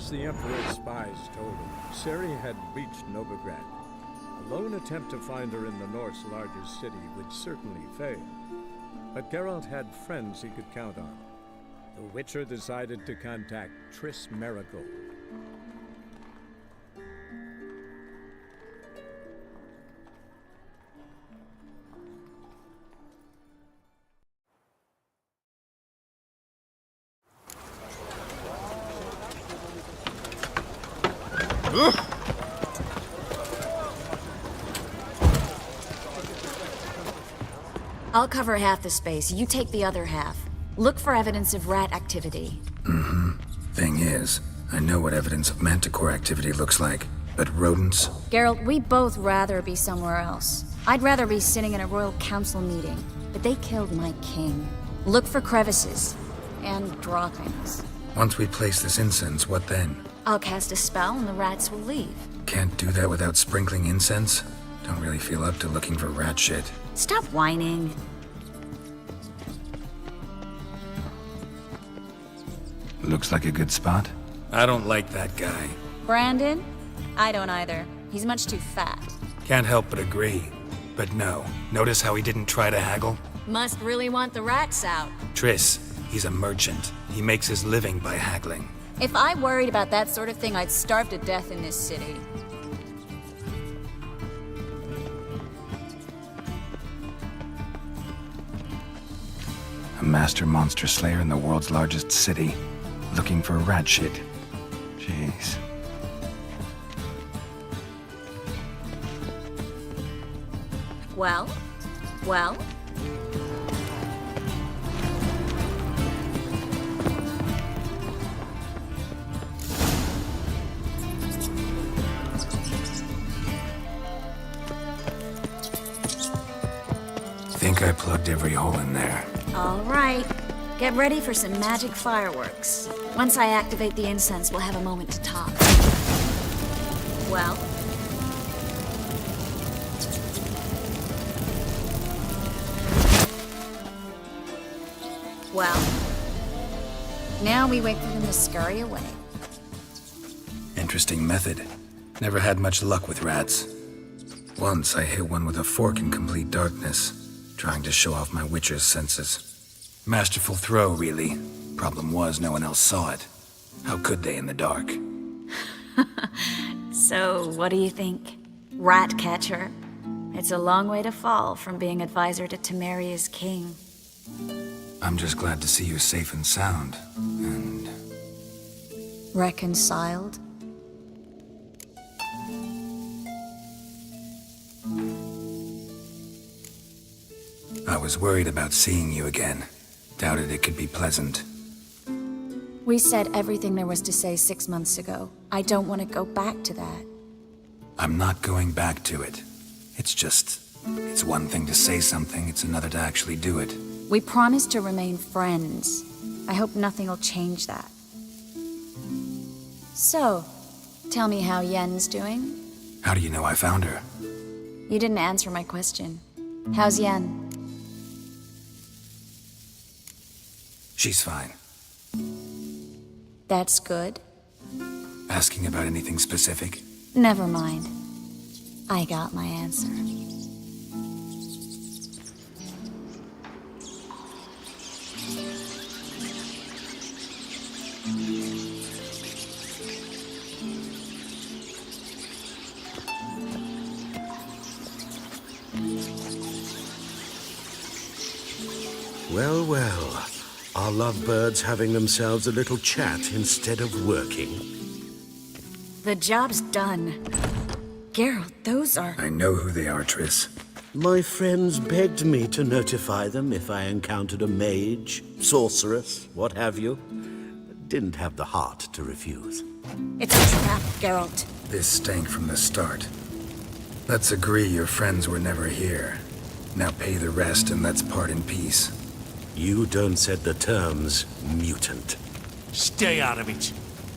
as the Emperor's spies told him, Ciri had reached Novigrad. A lone attempt to find her in the North's largest city would certainly fail. But Geralt had friends he could count on. The Witcher decided to contact Triss Merigold. I'll cover half the space, you take the other half. Look for evidence of rat activity. Thing is, I know what evidence of manticore activity looks like, but rodents? Geralt, we'd both rather be somewhere else. I'd rather be sitting in a royal council meeting, but they killed my king. Look for crevices, and droppings. Once we place this incense, what then? I'll cast a spell and the rats will leave. Can't do that without sprinkling incense? Don't really feel up to looking for rat shit. Stop whining. Looks like a good spot. I don't like that guy. Brandon? I don't either. He's much too fat. Can't help but agree. But no, notice how he didn't try to haggle? Must really want the rats out. Triss, he's a merchant. He makes his living by haggling. If I worried about that sort of thing, I'd starve to death in this city. A master monster slayer in the world's largest city, looking for rat shit. Jeez. Well? Well? Think I plugged every hole in there. All right. Get ready for some magic fireworks. Once I activate the incense, we'll have a moment to talk. Well? Well? Now we wait for them to scurry away. Interesting method. Never had much luck with rats. Once I hit one with a fork in complete darkness, trying to show off my Witcher's senses. Masterful throw, really. Problem was, no one else saw it. How could they in the dark? So, what do you think? Rat catcher? It's a long way to fall from being advisor to Temeria's king. I'm just glad to see you safe and sound. And... Reconciled? I was worried about seeing you again. Doubted it could be pleasant. We said everything there was to say 6 months ago. I don't want to go back to that. I'm not going back to it. It's one thing to say something, it's another to actually do it. We promised to remain friends. I hope nothing will change that. So, tell me how Yen's doing? How do you know I found her? You didn't answer my question. How's Yen? She's fine. That's good. Asking about anything specific? Never mind. I got my answer. Well, well. Are lovebirds having themselves a little chat instead of working? The job's done. Geralt, those are... I know who they are, Triss. My friends begged me to notify them if I encountered a mage, sorceress, what have you. Didn't have the heart to refuse. It's a trap, Geralt. This stank from the start. Let's agree your friends were never here. Now pay the rest and let's part in peace. You don't set the terms, mutant. Stay out of it.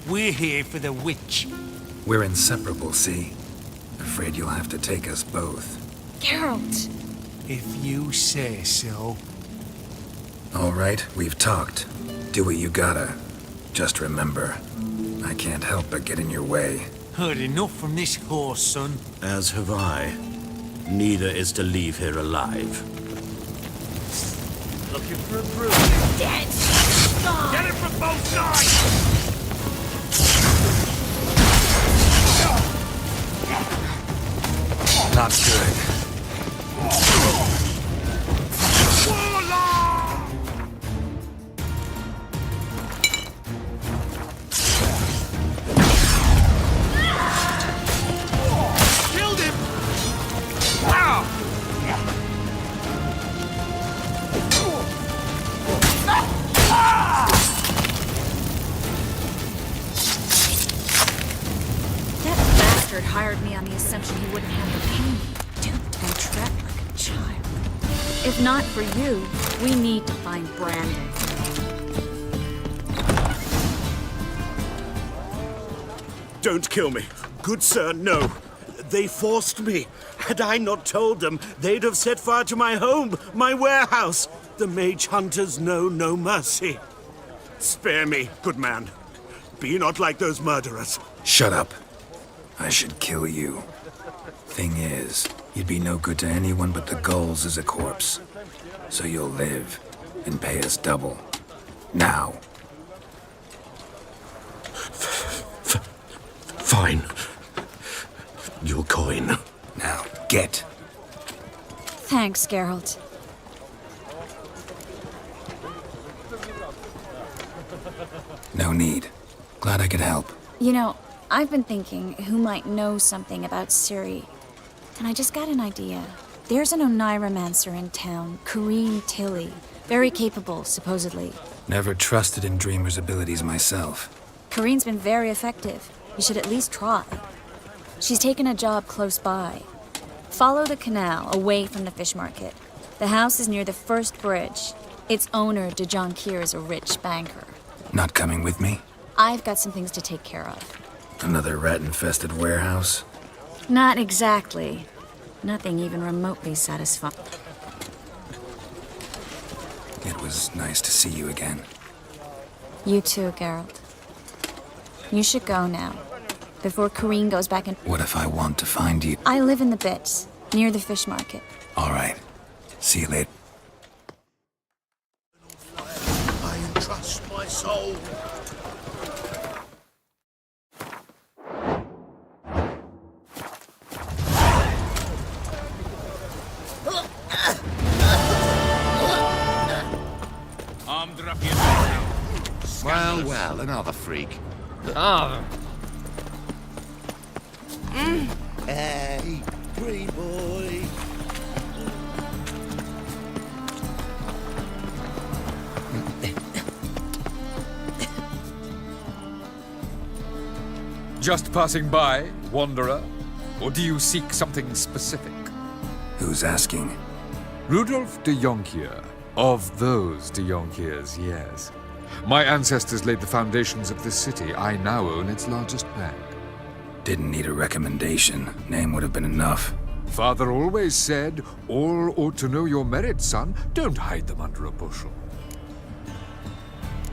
We're here for the witch. We're inseparable, see? Afraid you'll have to take us both. Geralt! If you say so. All right, we've talked. Do what you gotta. Just remember, I can't help but get in your way. Heard enough from this horse, son. As have I. Neither is to leave here alive. Looking for a bruise. Dead! Get it from both sides! Not good. Killed him! Wow! That bastard hired me on the assumption he wouldn't have to pay me. Duped and trapped like a child. If not for you, we need to find Brandon. Don't kill me. Good sir, no. They forced me. Had I not told them, they'd have set fire to my home, my warehouse. The mage hunters know no mercy. Spare me, good man. Be not like those murderers. Shut up. I should kill you. Thing is, you'd be no good to anyone but the gulls as a corpse. So you'll live and pay us double. Now. Fine. Your coin. Now, get. Thanks, Geralt. No need. Glad I could help. You know, I've been thinking who might know something about Ciri. And I just got an idea. There's an Oneiromancer in town, Corrine Tilly. Very capable, supposedly. Never trusted in Dreamer's abilities myself. Corrine's been very effective. You should at least try. She's taken a job close by. Follow the canal, away from the fish market. The house is near the first bridge. Its owner, de Jonquier, is a rich banker. Not coming with me? I've got some things to take care of. Another rat-infested warehouse? Not exactly. Nothing even remotely satisfying. It was nice to see you again. You too, Geralt. You should go now, before Corrine goes back and... What if I want to find you? I live in the Bits, near the fish market. All right. See you later. I entrust my soul. Armed ruffian now. Well, well, another freak. Hey, pretty boy. Just passing by, wanderer? Or do you seek something specific? Who's asking? Rudolf de Jonquier. Of those de Jonquiers, yes. My ancestors laid the foundations of this city. I now own its largest bank. Didn't need a recommendation. Name would have been enough. Father always said, all ought to know your merits, son. Don't hide them under a bushel.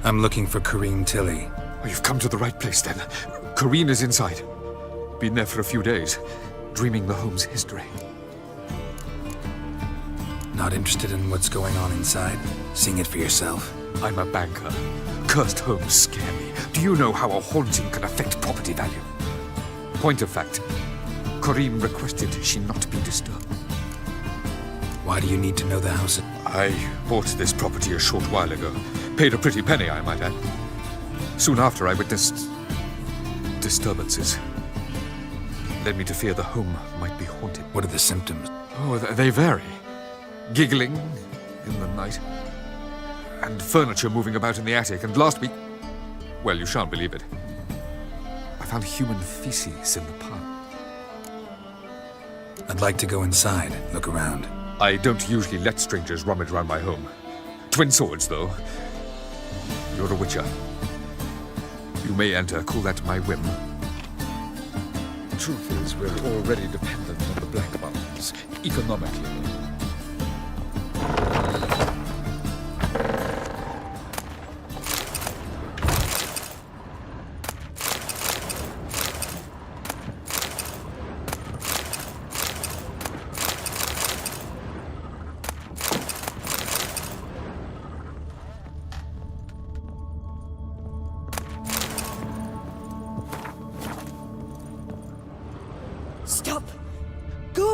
I'm looking for Corrine Tilly. Oh, you've come to the right place, then. Corrine is inside. Been there for a few days, dreaming the home's history. Not interested in what's going on inside? Seeing it for yourself? I'm a banker. Cursed homes scare me. Do you know how a haunting can affect property value? Point of fact, Corrine requested she not be disturbed. Why do you need to know the house? I bought this property a short while ago. Paid a pretty penny, I might add. Soon after, I witnessed disturbances. Led me to fear the home might be haunted. What are the symptoms? Oh, they vary. Giggling in the night. And furniture moving about in the attic. And last week, well, you shan't believe it, I found human feces in the pile. I'd like to go inside, look around. I don't usually let strangers rummage around my home. Twin swords, though. You're a witcher. You may enter, call that my whim. Truth is, we're already dependent on the Black Mountains, economically.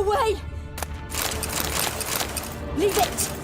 away! Leave it!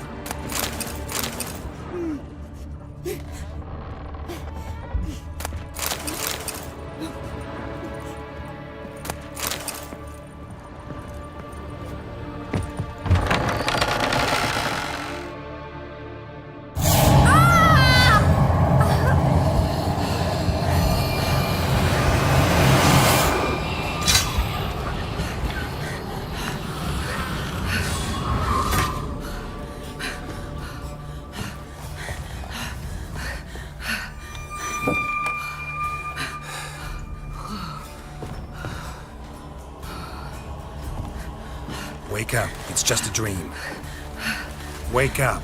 Wake up. It's just a dream. Wake up.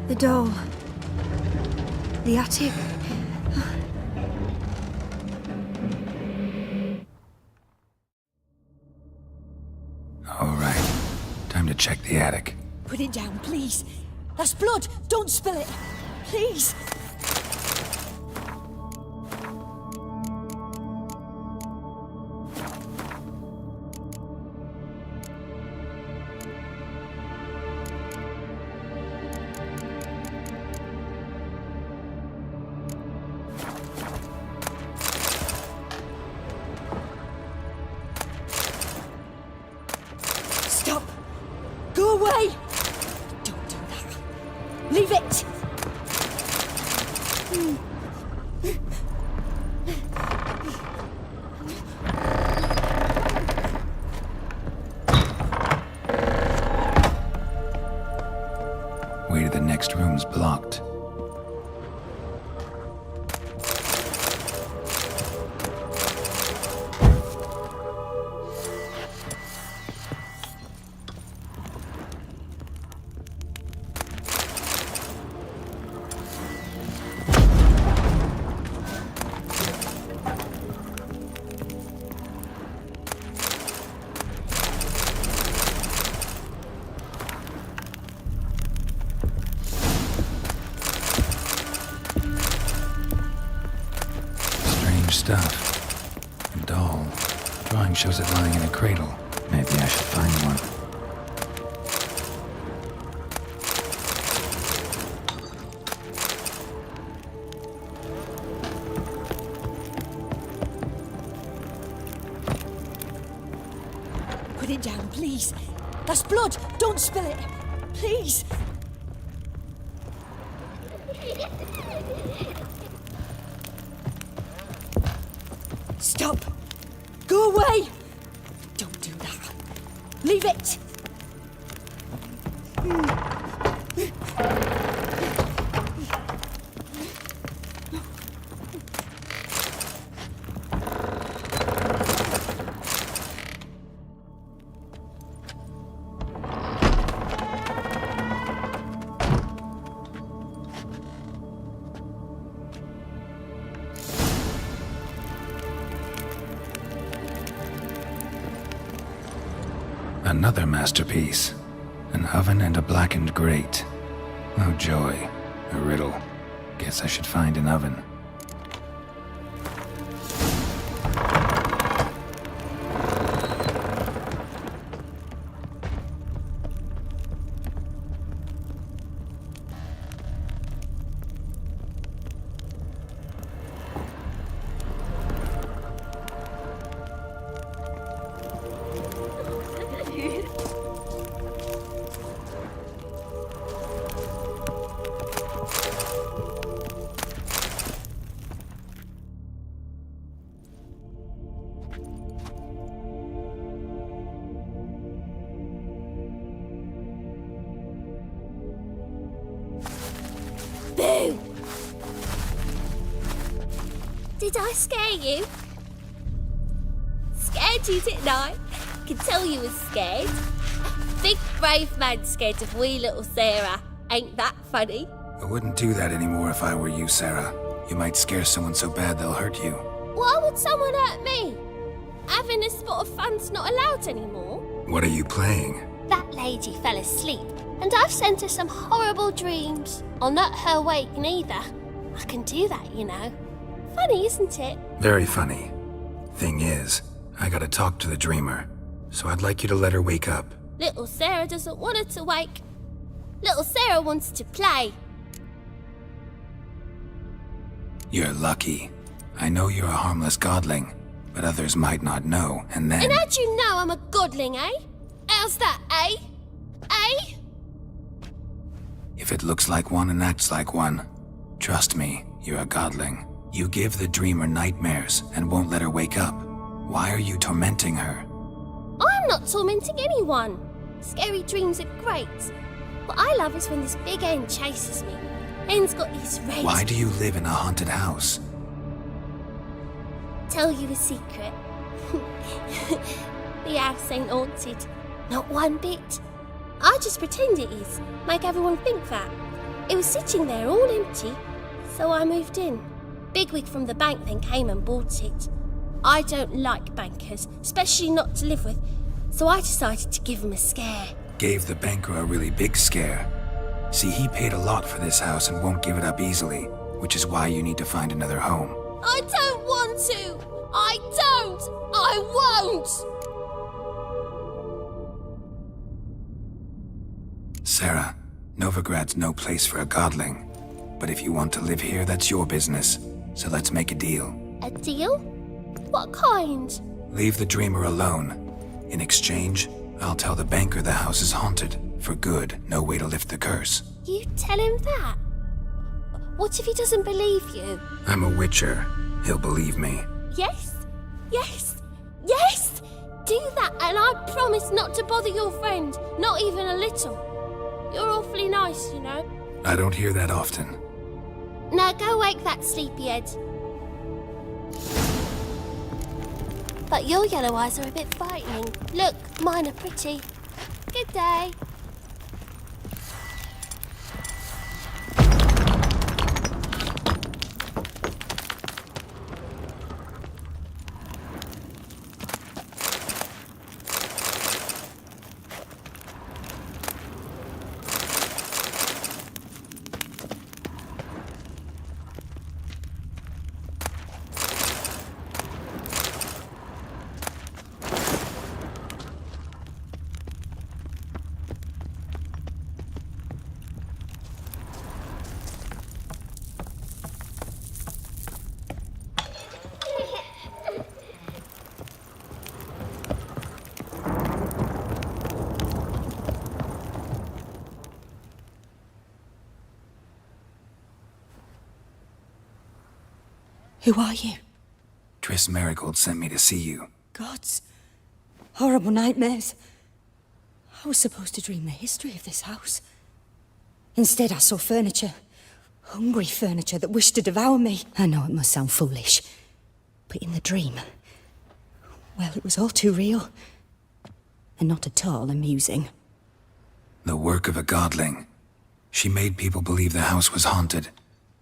The doll. The attic. All right. Time to check the attic. Put it down, please. That's blood. Don't spill it. Please. Stop. Go away. Don't do that. Leave it. Way to the next room's blocked. Stuff. A doll. Drawing shows it lying in a cradle. Maybe I should find one. Put it down, please. That's blood. Don't spill it. Please. Stop. Go away. Don't do that. Leave it. Another masterpiece. An oven and a blackened grate. Oh joy. A riddle. Guess I should find an oven. Boo! Did I scare you? Scared you, didn't I? Could tell you was scared. Big brave man scared of wee little Sarah. Ain't that funny? I wouldn't do that anymore if I were you, Sarah. You might scare someone so bad they'll hurt you. Why would someone hurt me? Having a spot of fun's not allowed anymore. What are you playing? That lady fell asleep. And I've sent her some horrible dreams. I'll not her wake neither. I can do that, you know. Funny, isn't it? Very funny. Thing is, I gotta talk to the dreamer, so I'd like you to let her wake up. Little Sarah doesn't want her to wake. Little Sarah wants to play. You're lucky. I know you're a harmless godling, but others might not know, and then... And how'd you know I'm a godling, eh? How's that, eh? Eh? If it looks like one and acts like one, trust me, you're a godling. You give the dreamer nightmares and won't let her wake up. Why are you tormenting her? I'm not tormenting anyone. Scary dreams are great. What I love is when this big hen chases me. Hen's got these red... Why do you live in a haunted house? Tell you a secret. The house ain't haunted. Not one bit. I just pretend it is. Make everyone think that. It was sitting there all empty, so I moved in. Bigwig from the bank then came and bought it. I don't like bankers, especially not to live with, so I decided to give him a scare. Gave the banker a really big scare. See, he paid a lot for this house and won't give it up easily, which is why you need to find another home. I don't want to! I don't! I won't! Sarah, Novigrad's no place for a godling. But if you want to live here, that's your business. So let's make a deal. A deal? What kind? Leave the dreamer alone. In exchange, I'll tell the banker the house is haunted. For good, no way to lift the curse. You tell him that? What if he doesn't believe you? I'm a witcher. He'll believe me. Yes? Yes? Yes! Do that and I promise not to bother your friend. Not even a little. You're awfully nice, you know. I don't hear that often. Now go wake that sleepyhead. But your yellow eyes are a bit frightening. Look, mine are pretty. Good day. Who are you? Triss Marigold sent me to see you. Gods. Horrible nightmares. I was supposed to dream the history of this house. Instead, I saw furniture. Hungry furniture that wished to devour me. I know it must sound foolish, but in the dream, well, it was all too real. And not at all amusing. The work of a godling. She made people believe the house was haunted.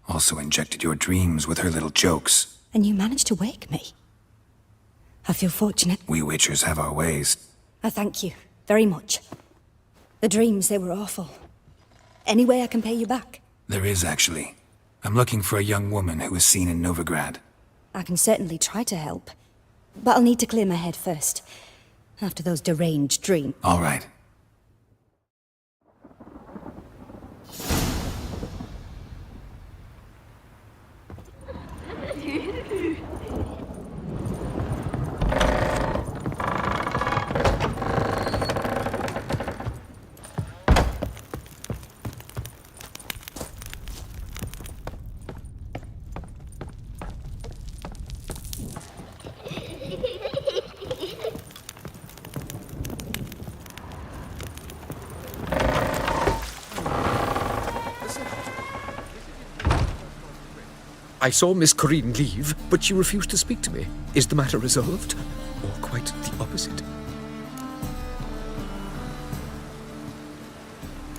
Also injected your dreams with her little jokes. And you managed to wake me. I feel fortunate. We witchers have our ways. I thank you very much. The dreams, they were awful. Any way I can pay you back? There is, actually. I'm looking for a young woman who was seen in Novigrad. I can certainly try to help. But I'll need to clear my head first. After those deranged dreams. All right. I saw Miss Corinne leave, but she refused to speak to me. Is the matter resolved? Or quite the opposite?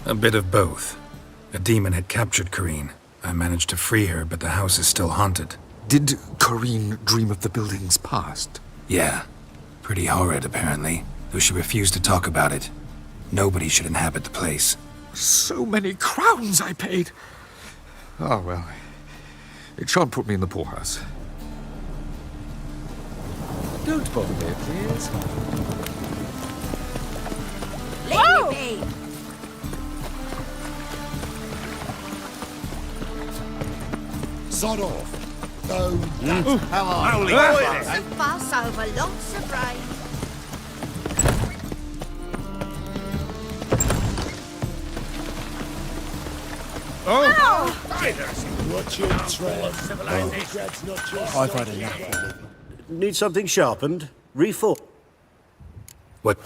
A bit of both. A demon had captured Corinne. I managed to free her, but the house is still haunted. Did Corinne dream of the building's past? Yeah. Pretty horrid, apparently, though she refused to talk about it. Nobody should inhabit the place. So many crowns I paid. Oh, well. It shan't put me in the poorhouse. Don't bother me, please. Whoa! Sod off. No, that's how I... Holy Lots crap. of fuss over lots of rain. Watch your tread. That's not your I've had enough. Need something sharpened? Refill. What?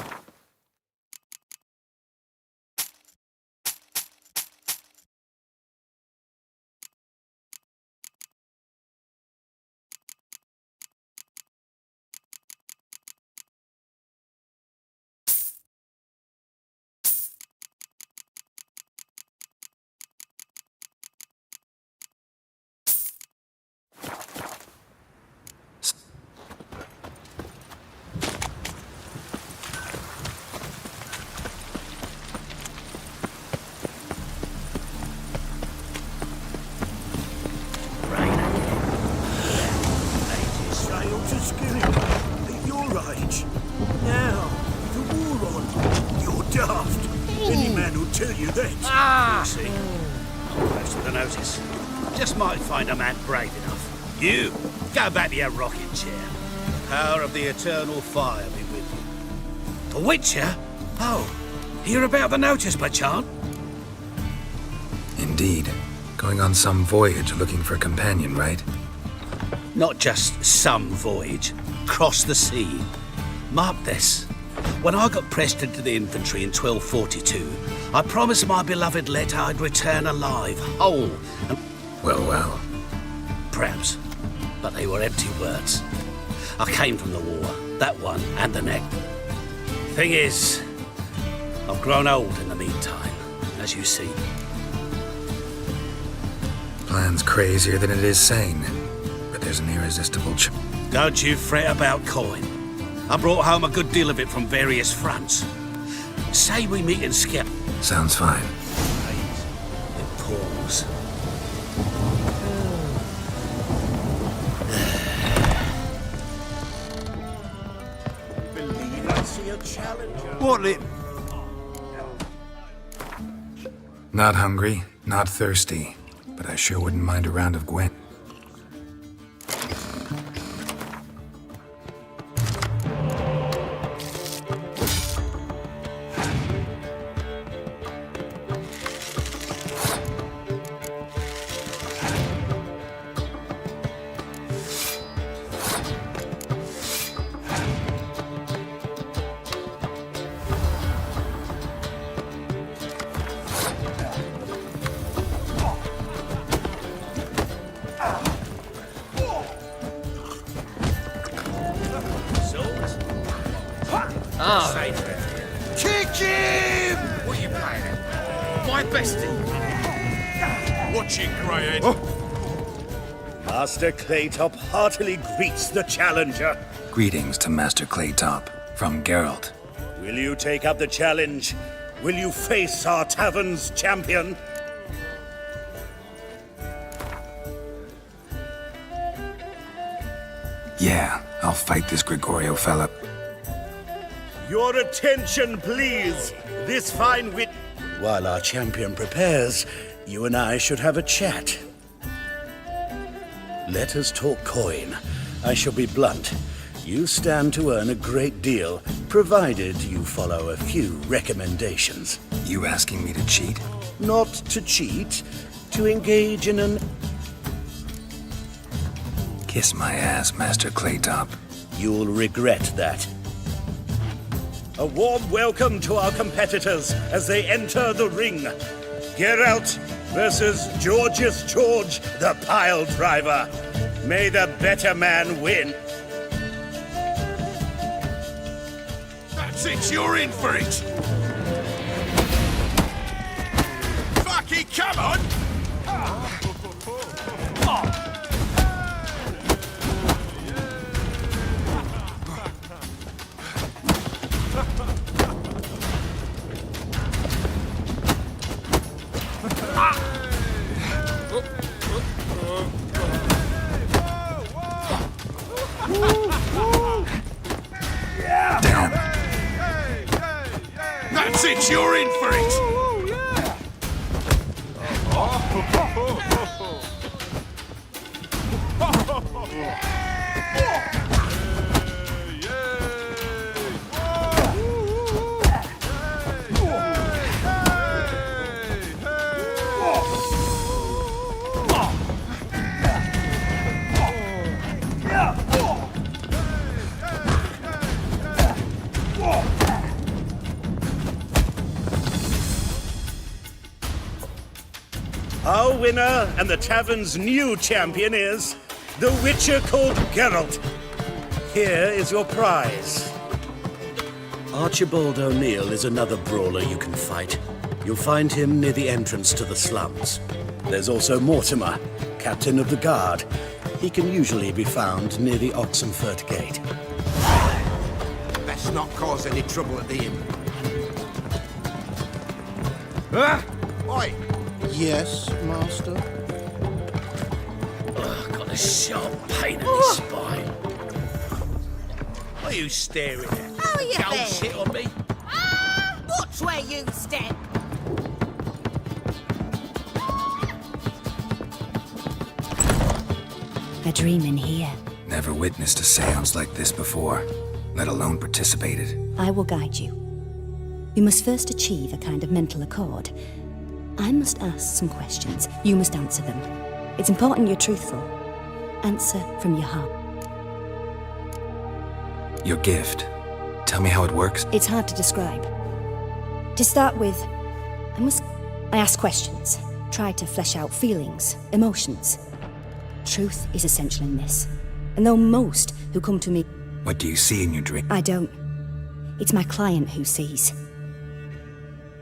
Sail to Skilling at your age. Now, the war on. You're daft. Any man will tell you that. You see, I'm close to the notice. Just might find a man brave enough. You, go back to your rocking chair. Power of the eternal fire be with you. The Witcher? Oh, hear about the notice, perchance? Indeed. Going on some voyage looking for a companion, right? Not just some voyage. Cross the sea. Mark this. When I got pressed into the infantry in 1242, I promised my beloved Let I'd return alive, whole, and Well. perhaps. But they were empty words. I came from the war, that one and the next. Thing is, I've grown old in the meantime, as you see. Plan's crazier than it is sane. But there's an irresistible Don't you fret about coin. I brought home a good deal of it from various fronts. Say we meet in Skep. Sounds fine. It pours. Believe I see a challenger. What it? Not hungry, not thirsty. But I sure wouldn't mind a round of Gwen. Kick him! What are you playing at? My bestie. Watch it, Greyhead. Master Claytop heartily greets the challenger. Greetings to Master Claytop from Geralt. Will you take up the challenge? Will you face our tavern's champion? Yeah, I'll fight this Gregorio fella. Your attention, please. This fine wit. While our champion prepares, you and I should have a chat. Let us talk coin. I shall be blunt. You stand to earn a great deal, provided you follow a few recommendations. You asking me to cheat? Not to cheat, to engage in an... Kiss my ass, Master Claytop. You'll regret that. A warm welcome to our competitors as they enter the ring. Geralt versus Georgius George, the pile driver. May the better man win. That's it, you're in for it. Fucking come on! That's it, you're in for it! Our winner and the tavern's new champion is the Witcher called Geralt. Here is your prize. Archibald O'Neill is another brawler you can fight. You'll find him near the entrance to the slums. There's also Mortimer, captain of the guard. He can usually be found near the Oxenfurt Gate. Let's not cause any trouble at the inn. Oi! Yes, master? Got a sharp pain in the spine. What are you staring at? How are you Don't there? sit on me. Watch where you step. A dream in here. Never witnessed a seance like this before, let alone participated. I will guide you. We must first achieve a kind of mental accord. I must ask some questions. You must answer them. It's important you're truthful. Answer from your heart. Your gift. Tell me how it works. It's hard to describe. To start with, I ask questions. Try to flesh out feelings, emotions. Truth is essential in this. And though most who come to me... What do you see in your dream? I don't. It's my client who sees.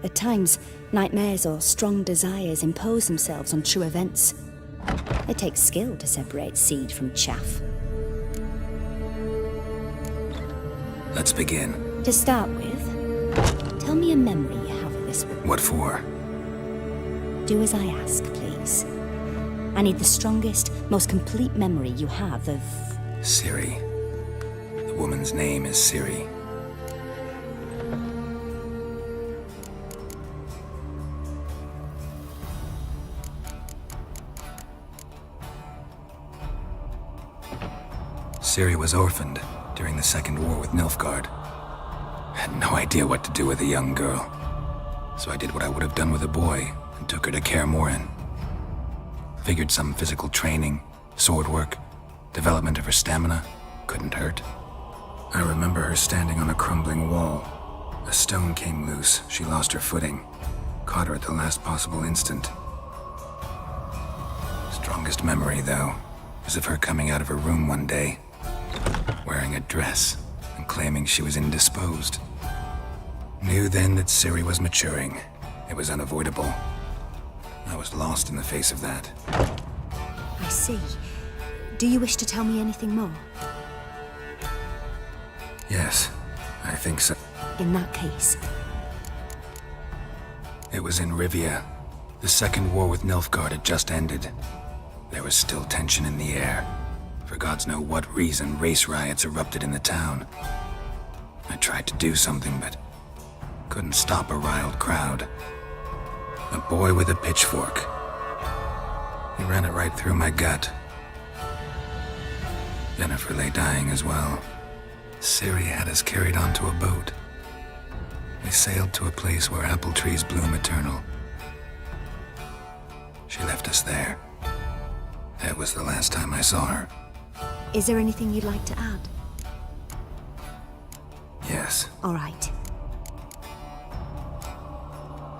At times, nightmares or strong desires impose themselves on true events. It takes skill to separate seed from chaff. Let's begin. To start with, tell me a memory you have of this woman. What for? Do as I ask, please. I need the strongest, most complete memory you have of... Ciri. The woman's name is Ciri. Ciri was orphaned during the Second War with Nilfgaard. Had no idea what to do with a young girl. So I did what I would have done with a boy and took her to Kaer Morhen. Figured some physical training, sword work, development of her stamina couldn't hurt. I remember her standing on a crumbling wall. A stone came loose, she lost her footing. Caught her at the last possible instant. Strongest memory, though, is of her coming out of her room one day, wearing a dress and claiming she was indisposed. Knew then that Ciri was maturing. It was unavoidable. I was lost in the face of that. I see. Do you wish to tell me anything more? Yes, I think so. In that case... It was in Rivia. The Second War with Nilfgaard had just ended. There was still tension in the air. For gods know what reason, race riots erupted in the town. I tried to do something, but couldn't stop a riled crowd. A boy with a pitchfork. He ran it right through my gut. Yennefer lay dying as well. Ciri had us carried onto a boat. We sailed to a place where apple trees bloom eternal. She left us there. That was the last time I saw her. Is there anything you'd like to add? Yes. All right.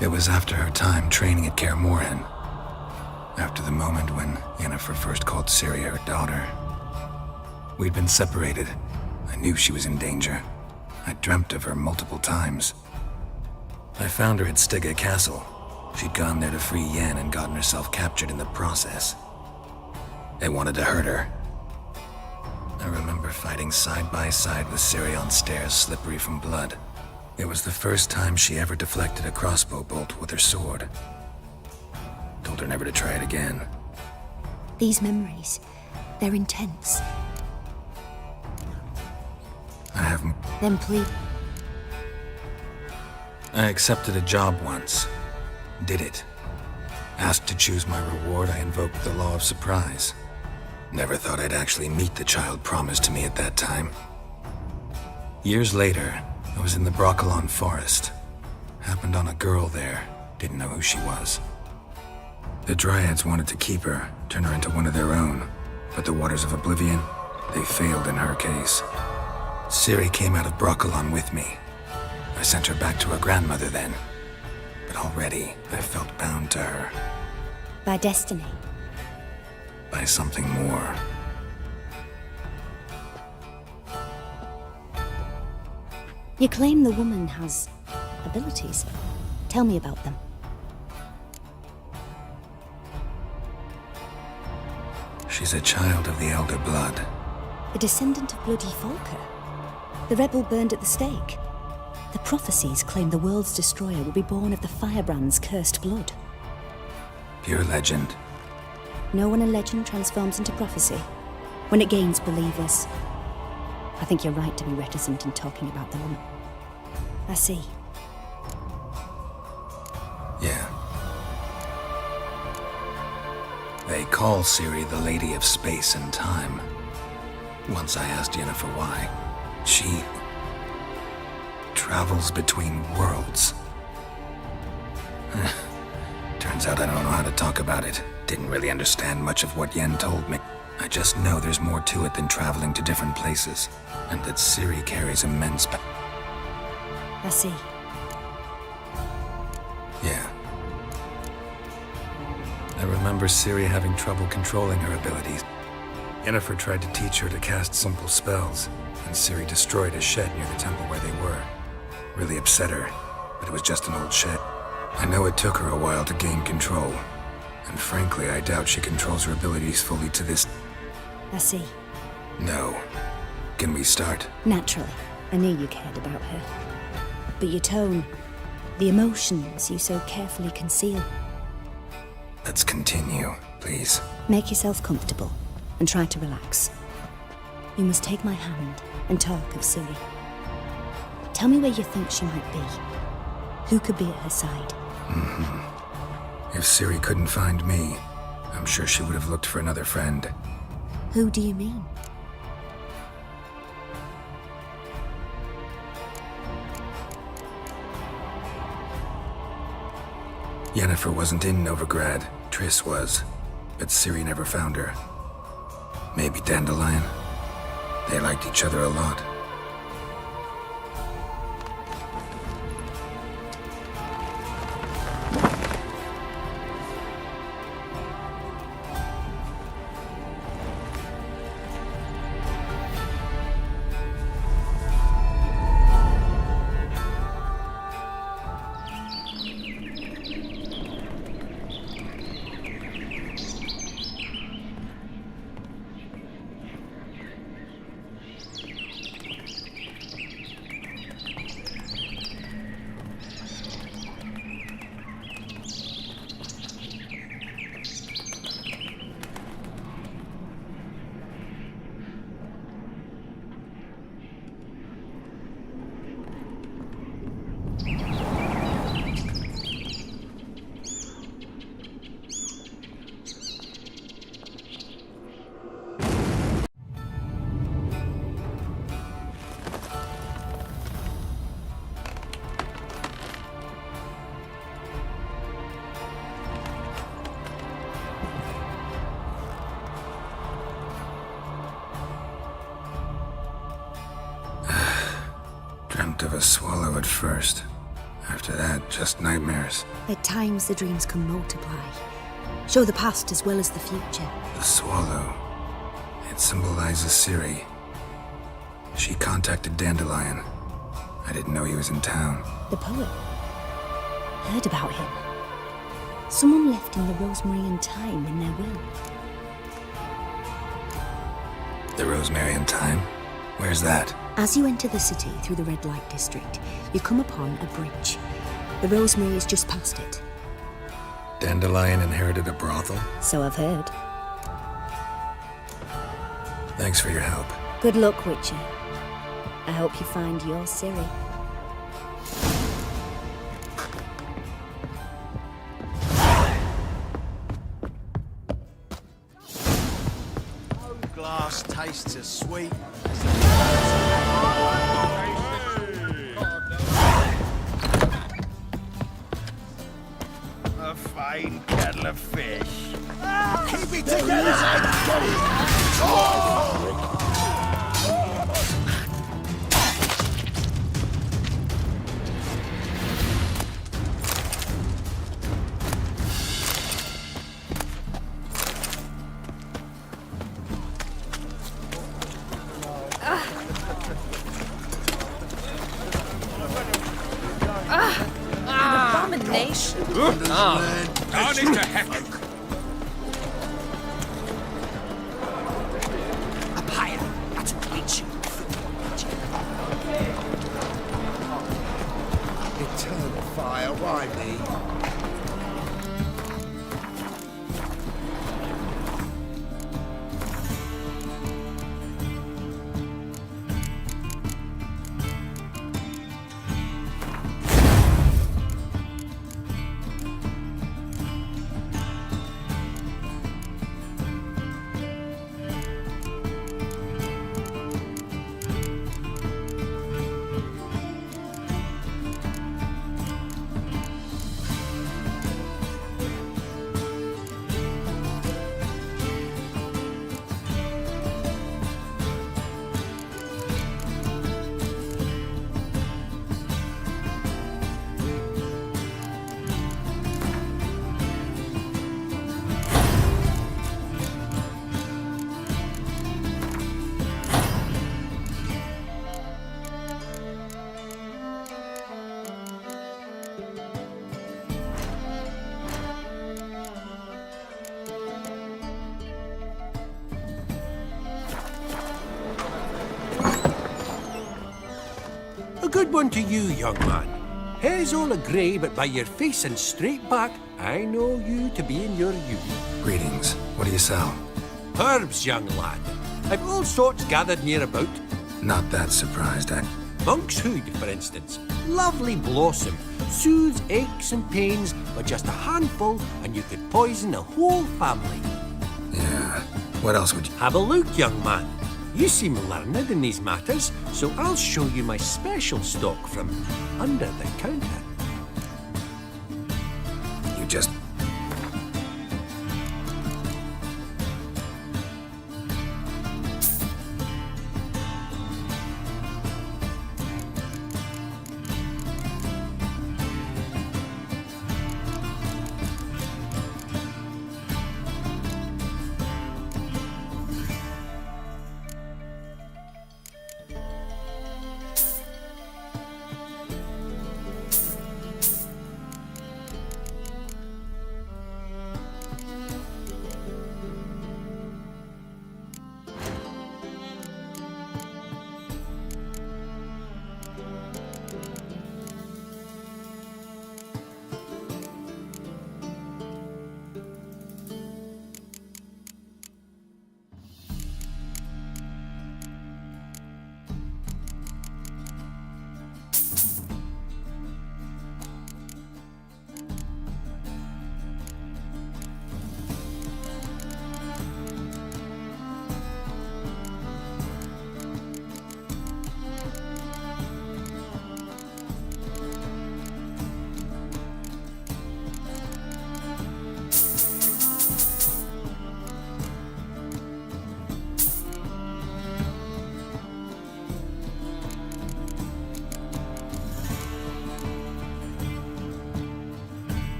It was after her time training at Kaer Morhen. After the moment when Yennefer first called Ciri her daughter. We'd been separated. I knew she was in danger. I dreamt of her multiple times. I found her at Stygga Castle. She'd gone there to free Yen and gotten herself captured in the process. They wanted to hurt her. I remember fighting side by side with Ciri on stairs slippery from blood. It was the first time she ever deflected a crossbow bolt with her sword. Told her never to try it again. These memories, they're intense. I haven't... Then please... I accepted a job once. Did it. Asked to choose my reward, I invoked the law of surprise. Never thought I'd actually meet the child promised to me at that time. Years later, I was in the Broccolon forest. Happened on a girl there. Didn't know who she was. The Dryads wanted to keep her, turn her into one of their own. But the Waters of Oblivion, they failed in her case. Ciri came out of Broccolon with me. I sent her back to her grandmother then. But already, I felt bound to her. By destiny. By something more. You claim the woman has abilities. Tell me about them. She's a child of the Elder Blood. A descendant of bloody Volker. The rebel burned at the stake. The prophecies claim the world's destroyer will be born of the Firebrand's cursed blood. Pure legend. Know when a legend transforms into prophecy? When it gains believers. I think you're right to be reticent in talking about the woman. I see. Yeah. They call Ciri the Lady of Space and Time. Once I asked Yennefer why. She travels between worlds. Turns out I don't know how to talk about it. Didn't really understand much of what Yen told me. I just know there's more to it than traveling to different places, and that Ciri carries immense I see. Yeah. I remember Ciri having trouble controlling her abilities. Yennefer tried to teach her to cast simple spells, and Ciri destroyed a shed near the temple where they were. Really upset her, but it was just an old shed. I know it took her a while to gain control, and frankly, I doubt she controls her abilities fully to this. I see. No. Can we start? Naturally. I knew you cared about her. But your tone, the emotions you so carefully conceal. Let's continue, please. Make yourself comfortable and try to relax. You must take my hand and talk of Ciri. Tell me where you think she might be. Who could be at her side? If Ciri couldn't find me, I'm sure she would have looked for another friend. Who do you mean? Yennefer wasn't in Novigrad. Triss was. But Ciri never found her. Maybe Dandelion? They liked each other a lot. Dreamt of a swallow at first. After that, just nightmares. At times the dreams can multiply. Show the past as well as the future. The swallow. It symbolizes Ciri. She contacted Dandelion. I didn't know he was in town. The poet. Heard about him. Someone left him the rosemary and thyme in their will. The Rosemary and Thyme? Where's that? As you enter the city through the red light district, you come upon a bridge. The rosemary is just past it. Dandelion inherited a brothel? So I've heard. Thanks for your help. Good luck, Witcher. I hope you find your Ciri. just as sweet. A fine kettle of fish. Keep it together! Abomination. Down into heck! Up higher. That's what makes you. Eternal fire, why me? A good one to you, young man. Hair's all a grey, but by your face and straight back, I know you to be in your youth. Greetings. What do you sell? Herbs, young lad. I've all sorts gathered near about. Not that surprised, Monk's hood, for instance. Lovely blossom. Soothes aches and pains, but just a handful, and you could poison the whole family. Yeah. What else would you... Have a look, young man. You seem learned in these matters, so I'll show you my special stock from under the counter. You just...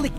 awfully...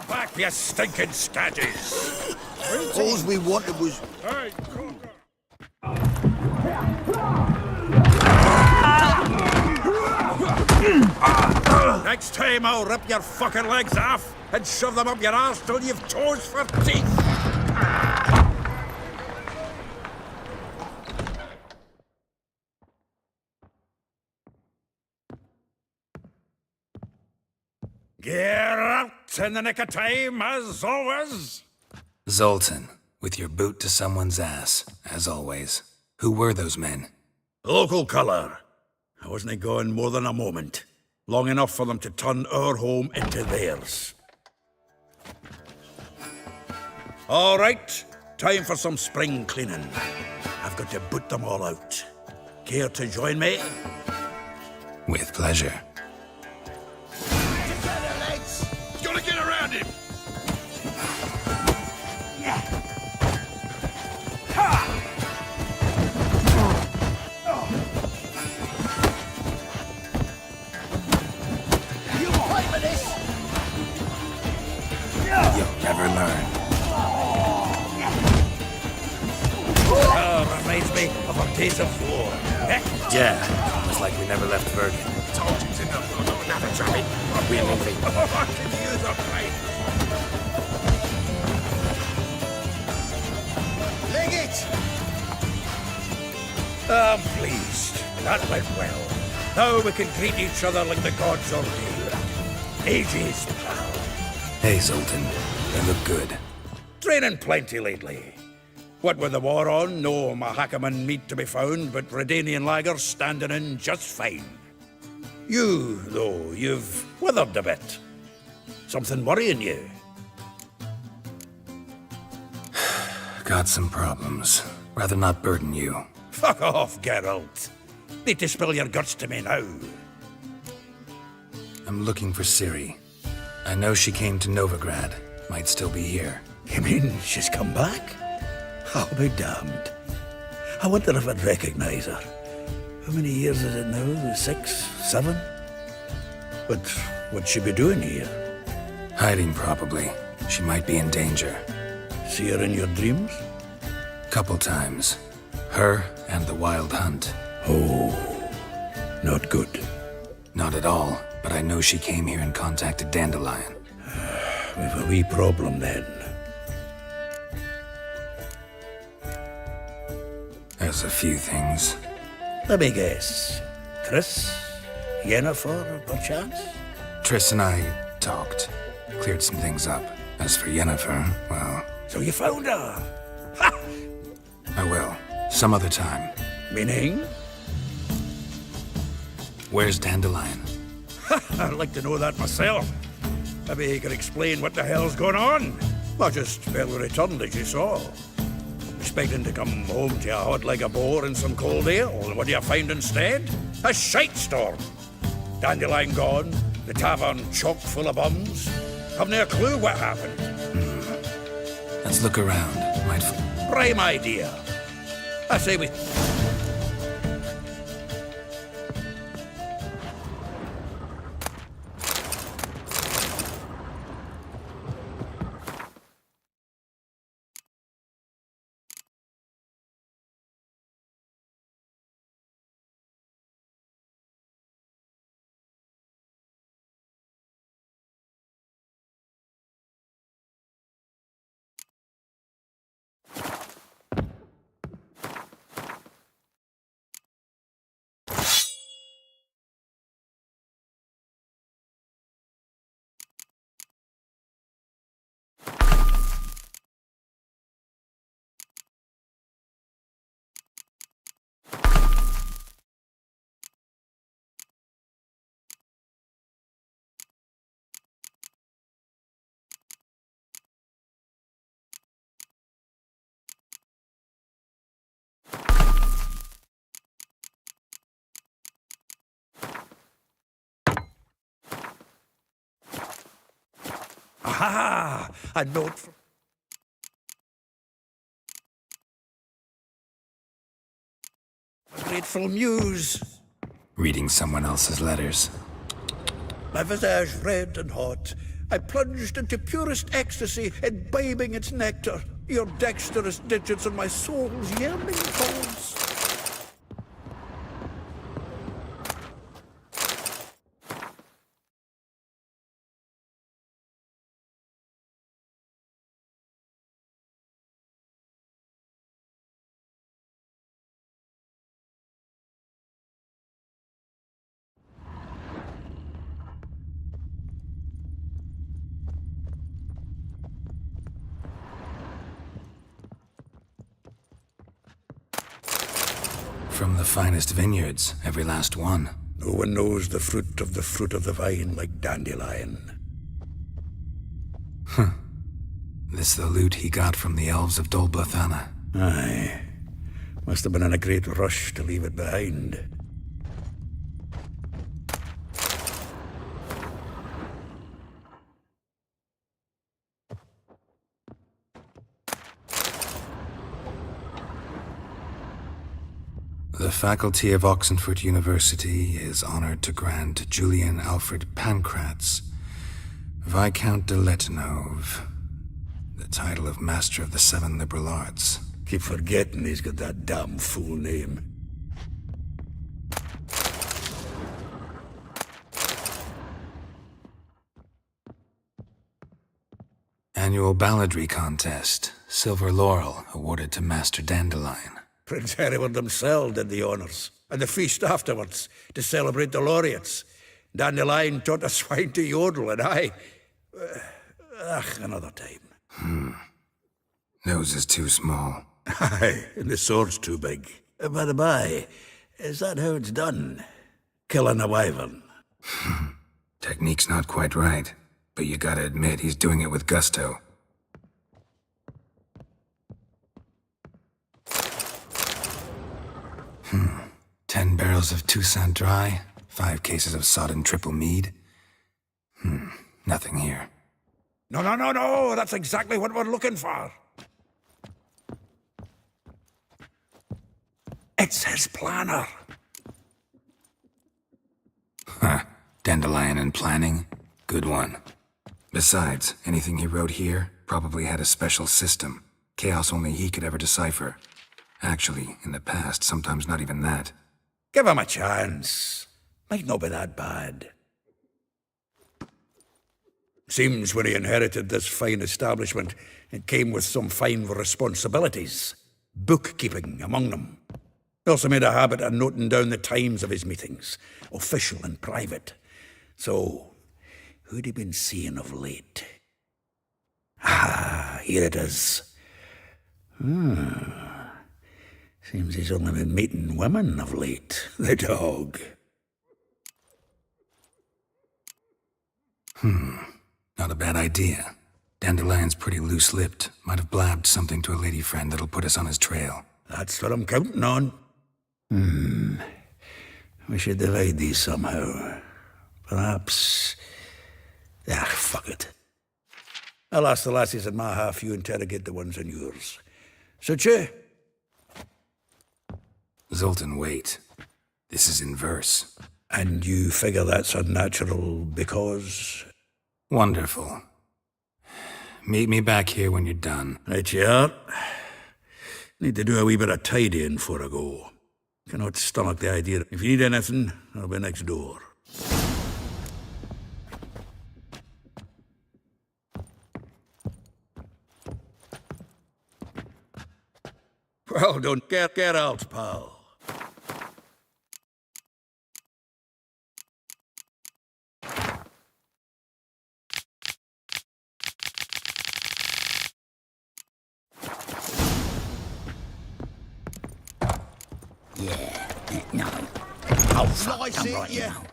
Back, you stinking scaddies! All we wanted was... Hey, next time I'll rip your fucking legs off and shove them up your arse till you've toes for teeth! Get out in the nick of time, as always! Zoltan, with your boot to someone's ass, as always. Who were those men? Local colour. I wasn't gone more than a moment. Long enough for them to turn our home into theirs. All right, time for some spring cleaning. I've got to boot them all out. Care to join me? With pleasure. Gotta get around him! learn. Reminds me of our days of war. Yeah, it's like we never left Bergen. Told you to know. Another trapping. We're moving. I can use a plane. Leg it! I'm pleased. That went well. Now we can greet each other like the gods ordained. Ages, pal. Hey, Zoltan. You look good. Training plenty lately. What with the war on, no Mahakaman meat to be found, but Redanian lagers standing in just fine. You, though, you've withered a bit. Something worrying you? Got some problems. Rather not burden you. Fuck off, Geralt. Need to spill your guts to me now. I'm looking for Ciri. I know she came to Novigrad. Might still be here. You mean she's come back? I'll be damned. I wonder if I'd recognize her. How many years is it now? 6, 7? But what'd she be doing here? Hiding, probably. She might be in danger. See her in your dreams? Couple times. Her and the Wild Hunt. Oh, not good. Not at all, but I know she came here and contacted Dandelion. We've a wee problem then. There's a few things. Let me guess. Triss? Yennefer, perchance? Triss and I talked. Cleared some things up. As for Yennefer, well... So you found her? I will. Some other time. Meaning? Where's Dandelion? I'd like to know that myself. Maybe he could explain what the hell's going on. I just barely returned, as you saw. Expecting to come home to a hot like a boar and some cold ale, and what do you find instead? A shite storm. Dandelion gone, the tavern chock full of bums. Haven't a clue what happened. Let's look around. Might... Prime idea. I say we... Aha! A note from... A grateful muse. Reading someone else's letters. My visage red and hot, I plunged into purest ecstasy, imbibing its nectar. Your dexterous digits on my soul's yearning pulse. From the finest vineyards, every last one. No one knows the fruit of the vine like Dandelion. This the loot he got from the elves of Dol Blathanna. Aye. Must have been in a great rush to leave it behind. The faculty of Oxenford University is honored to grant Julian Alfred Pancratz, Viscount de Letenove, The title of Master of the Seven Liberal Arts. Keep forgetting he's got that damn fool name. Annual balladry contest. Silver laurel awarded to Master Dandelion. Prince Hereward himself did the honours. And the feast afterwards, to celebrate the laureates. Dandelion taught a swine to yodel, and I... another time. Nose is too small. Aye, and the sword's too big. By the by, is that how it's done? Killing a wyvern? Technique's not quite right, but you gotta admit he's doing it with gusto. Hmm. 10 barrels of Toussaint Dry, 5 cases of sodden triple mead. Nothing here. No, that's exactly what we're looking for. It's his planner. Huh. Dandelion and planning? Good one. Besides, anything he wrote here probably had a special system. Chaos only he could ever decipher. Actually, in the past, sometimes not even that. Give him a chance. Might not be that bad. Seems when he inherited this fine establishment, it came with some fine responsibilities. Bookkeeping among them. He also made a habit of noting down the times of his meetings, official and private. So, who'd he been seeing of late? Ah, here it is. Seems he's only been meeting women of late, the dog. Not a bad idea. Dandelion's pretty loose-lipped. Might have blabbed something to a lady friend that'll put us on his trail. That's what I'm counting on. We should divide these somehow. Perhaps... fuck it. I'll ask the lassies in my half, you interrogate the ones in yours. Suit you? Zoltan, wait. This is in verse. And you figure that's unnatural because... Wonderful. Meet me back here when you're done. Right you are. Need to do a wee bit of tidying before I go. Cannot stomach the idea. If you need anything, I'll be next door. Well, don't get out, pal. No. Oh, fuck, I'm right now.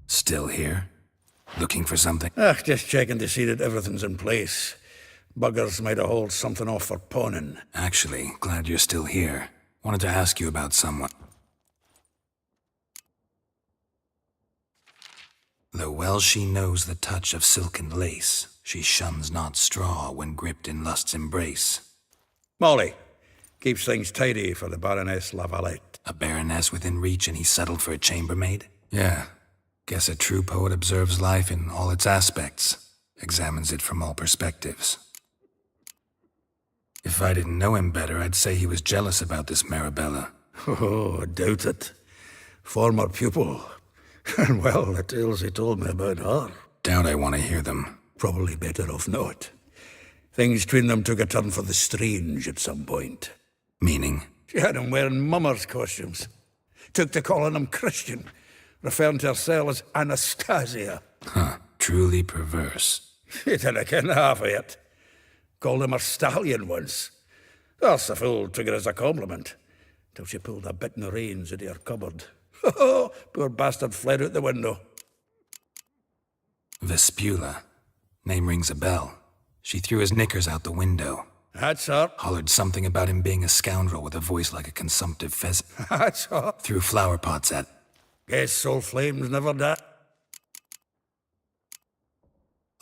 Still here? Looking for something? Just checking to see that everything's in place. Buggers might have hauled something off for pawning. Actually, glad you're still here. Wanted to ask you about someone. Though well she knows the touch of silken lace, she shuns not straw when gripped in lust's embrace. Molly. Keeps things tidy for the Baroness Lavalette. A baroness within reach and he settled for a chambermaid? Yeah. Guess a true poet observes life in all its aspects, examines it from all perspectives. If I didn't know him better, I'd say he was jealous about this Marabella. Oh, I doubt it. Former pupil. And well, the tales he told me about her. Doubt I want to hear them. Probably better off not. Things between them took a turn for the strange at some point. Meaning? She had him wearing mummers' costumes. Took to calling him Christian, referring to herself as Anastasia. Huh, truly perverse. He didn't ken half of it. Called him her stallion once. That's the fool took it as a compliment, till she pulled a bit in the reins into her cupboard. Oh, poor bastard fled out the window. Vespula. Name rings a bell. She threw his knickers out the window. That's her. Hollered something about him being a scoundrel with a voice like a consumptive pheasant. That's her. Threw flower pots at. Guess soul flames never die.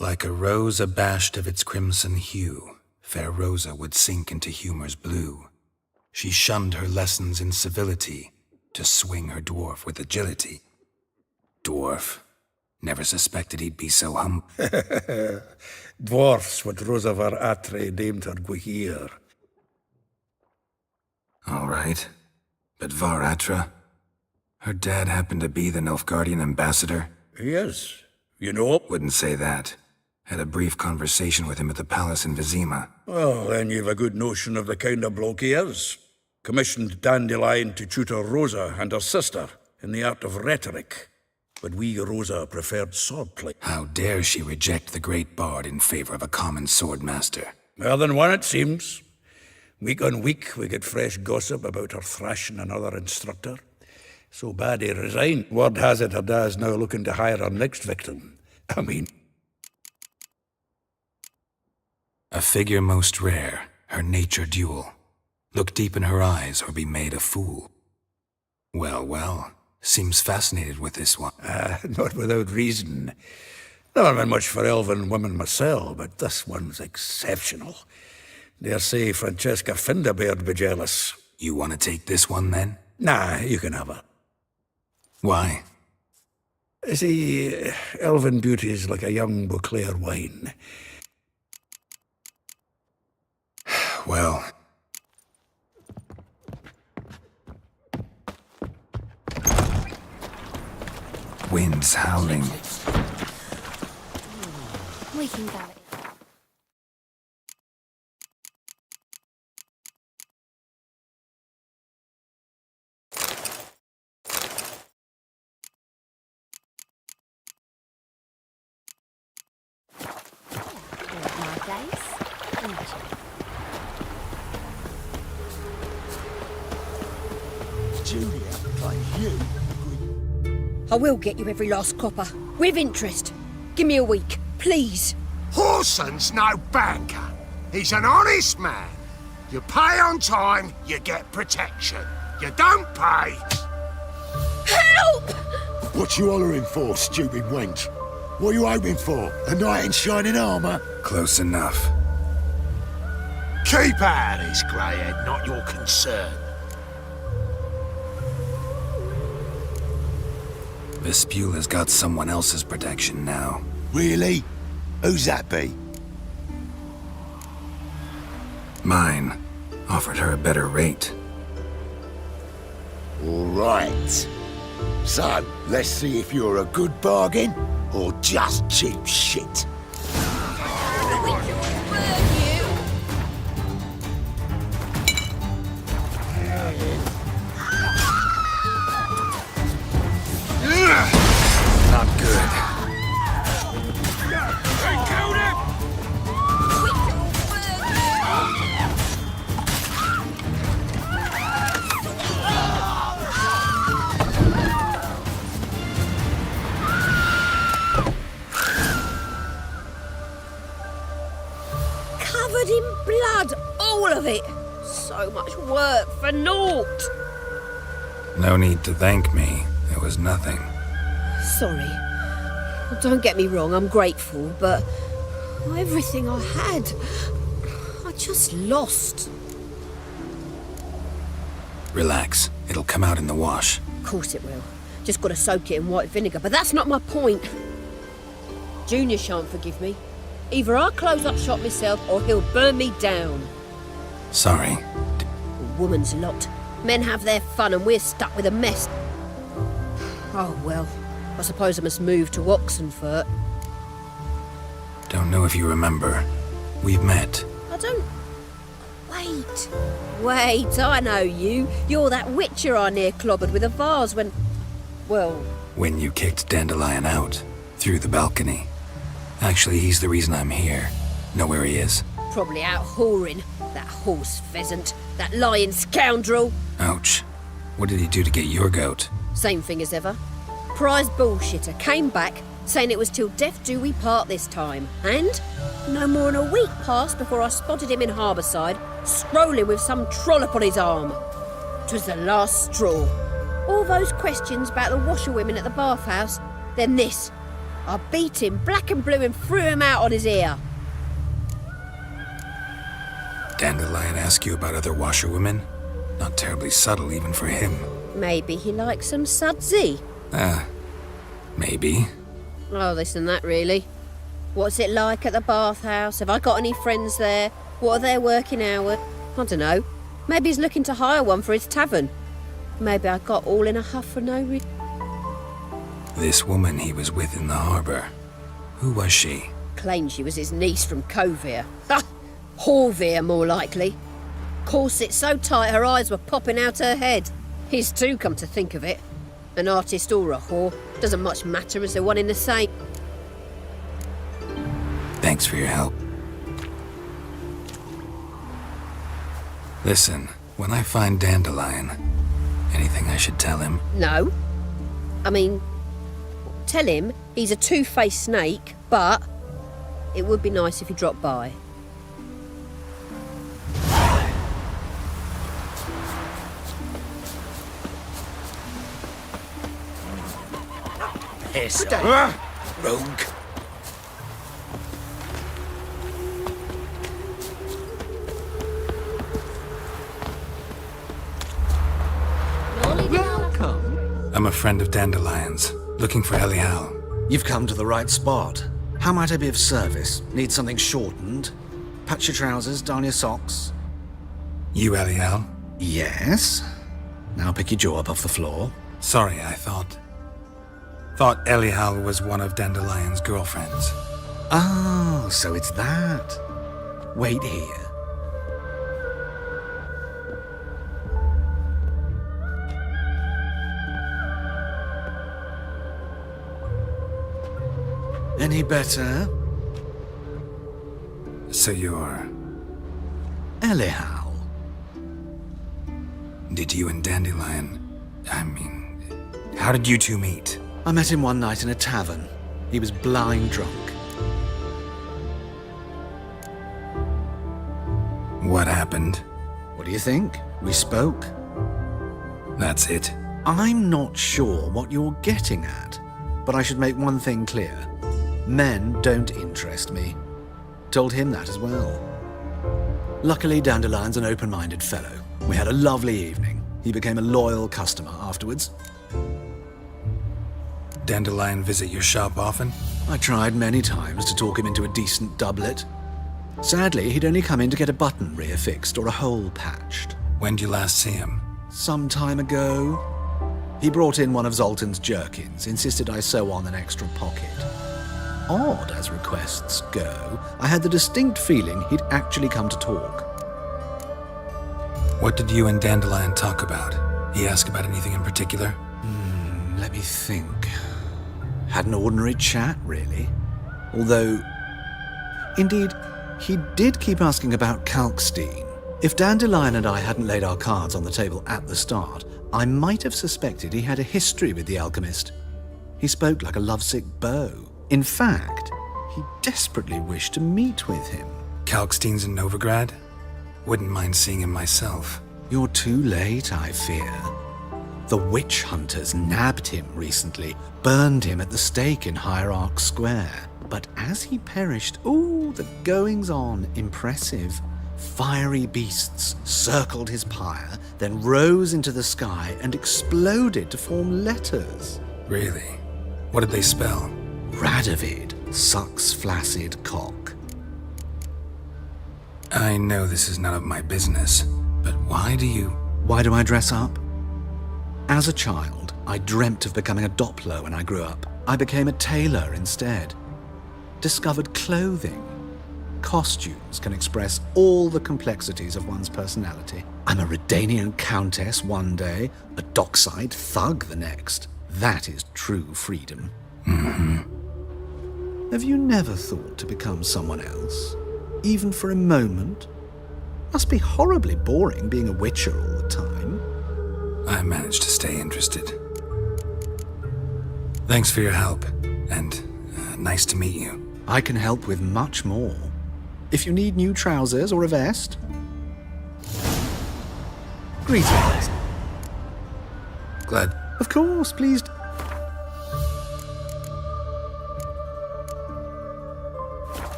Like a rose abashed of its crimson hue, fair Rosa would sink into humor's blue. She shunned her lessons in civility to swing her dwarf with agility. Dwarf. Never suspected he'd be so humble. Dwarfs what Rosavar Atre named her Guihir. All right. But Var Atra? Her dad happened to be the Nilfgaardian ambassador? Yes. You know? Wouldn't say that. Had a brief conversation with him at the palace in Vizima. Well, then you've a good notion of the kind of bloke he is. Commissioned Dandelion to tutor Rosa and her sister in the art of rhetoric. But we Rosa preferred swordplay. How dare she reject the great bard in favor of a common swordmaster? Well, then one it seems. Week on week, we get fresh gossip about her thrashing another instructor. So bad he resigned. Word has it her dad's now looking to hire her next victim. A figure most rare, her nature dual. Look deep in her eyes or be made a fool. Well, well, seems fascinated with this one. Not without reason. Never been much for elven women myself, but this one's exceptional. Dare say Francesca Finderbeard be jealous. You want to take this one, then? Nah, you can have her. Why? See, elven beauty's like a young Beauclair wine. Well... Wind's howling. We can go. I will get you every last copper, with interest. Give me a week, please. Horson's no banker. He's an honest man. You pay on time, you get protection. You don't pay... Help! What you hollering for, stupid wench? What are you hoping for? A knight in shining armour? Close enough. Keep out of this, greyhead, not your concern. Vespula's got someone else's protection now. Really? Who's that be? Mine. Offered her a better rate. All right. So, let's see if you're a good bargain or just cheap shit. Not good. Covered in blood, all of it. So much work for naught. No need to thank me. It was nothing. Sorry. Well, don't get me wrong, I'm grateful, but everything I had, I just lost. Relax. It'll come out in the wash. Of course it will. Just gotta soak it in white vinegar, but that's not my point. Junior shan't forgive me. Either I'll close up shop myself or he'll burn me down. Sorry. A woman's lot. Men have their fun and we're stuck with a mess. Oh well, I suppose I must move to Oxenfurt. Don't know if you remember. We've met. I don't... Wait, I know you. You're that witcher I near clobbered with a vase when... Well... When you kicked Dandelion out. Through the balcony. Actually, he's the reason I'm here. Know where he is? Probably out whoring. That horse pheasant. That lying scoundrel. Ouch. What did he do to get your goat? Same thing as ever. Prize bullshitter came back, saying it was till death do we part this time. And no more than a week passed before I spotted him in Harbourside, strolling with some trollop on his arm. 'Twas the last straw. All those questions about the washerwomen at the bathhouse, then this. I beat him black and blue and threw him out on his ear. Dandelion ask you about other washerwomen? Not terribly subtle even for him. Maybe he likes some sudsy. Maybe. Oh, this and that, really. What's it like at the bathhouse? Have I got any friends there? What are their working hours? I don't know. Maybe he's looking to hire one for his tavern. Maybe I got all in a huff for no reason. This woman he was with in the harbor, who was she? Claimed she was his niece from Covere. Ha! Horvere, more likely. Corset so tight her eyes were popping out her head. His too, come to think of it. An artist or a whore. Doesn't much matter as they're one in the same. Thanks for your help. Listen, when I find Dandelion, anything I should tell him? No. I mean, tell him he's a two-faced snake, but it would be nice if he dropped by. Piss Good off, rogue. I'm a friend of Dandelion's, looking for Elial. You've come to the right spot. How might I be of service? Need something shortened? Patch your trousers, darn your socks. You Elial? Yes. Now pick your jaw up off the floor. Sorry, I thought Elial was one of Dandelion's girlfriends. Oh, so it's that. Wait here. Any better? So you're... Elial. Did you and Dandelion... how did you two meet? I met him one night in a tavern. He was blind drunk. What happened? What do you think? We spoke. That's it. I'm not sure what you're getting at, but I should make one thing clear. Men don't interest me. Told him that as well. Luckily, Dandelion's an open-minded fellow. We had a lovely evening. He became a loyal customer afterwards. Dandelion visit your shop often? I tried many times to talk him into a decent doublet. Sadly, he'd only come in to get a button reaffixed or a hole patched. When did you last see him? Some time ago. He brought in one of Zoltan's jerkins, insisted I sew on an extra pocket. Odd as requests go, I had the distinct feeling he'd actually come to talk. What did you and Dandelion talk about? He asked about anything in particular? Let me think. Had an ordinary chat, really. Although, indeed, he did keep asking about Kalkstein. If Dandelion and I hadn't laid our cards on the table at the start, I might have suspected he had a history with the alchemist. He spoke like a lovesick beau. In fact, he desperately wished to meet with him. Kalkstein's in Novigrad? Wouldn't mind seeing him myself. You're too late, I fear. The witch hunters nabbed him recently, burned him at the stake in Hierarch Square. But as he perished, the goings-on, impressive. Fiery beasts circled his pyre, then rose into the sky and exploded to form letters. Really? What did they spell? Radovid, sucks flaccid cock. I know this is none of my business, but why do I dress up? As a child, I dreamt of becoming a Doppler when I grew up. I became a tailor instead. Discovered clothing. Costumes can express all the complexities of one's personality. I'm a Redanian countess one day, a dockside thug the next. That is true freedom. Have you never thought to become someone else? Even for a moment? Must be horribly boring being a witcher all the time. I managed to stay interested. Thanks for your help, and nice to meet you. I can help with much more. If you need new trousers or a vest. Greetings. Glad. Of course, please.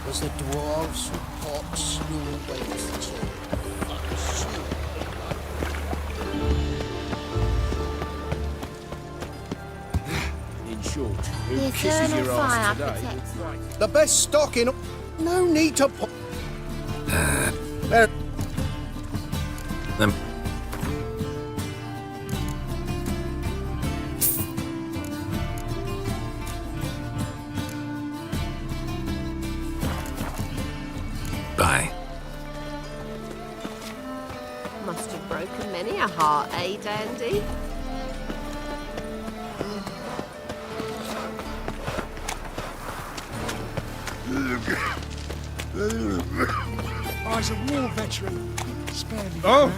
was the dwarves who fought slew waves too. In short, who The kisses eternal your fire ass today? protects us. The best stock in... No need to put... Them. Bye. Must have broken many a heart, eh, Dandy? I was a war veteran. Spare me. Oh!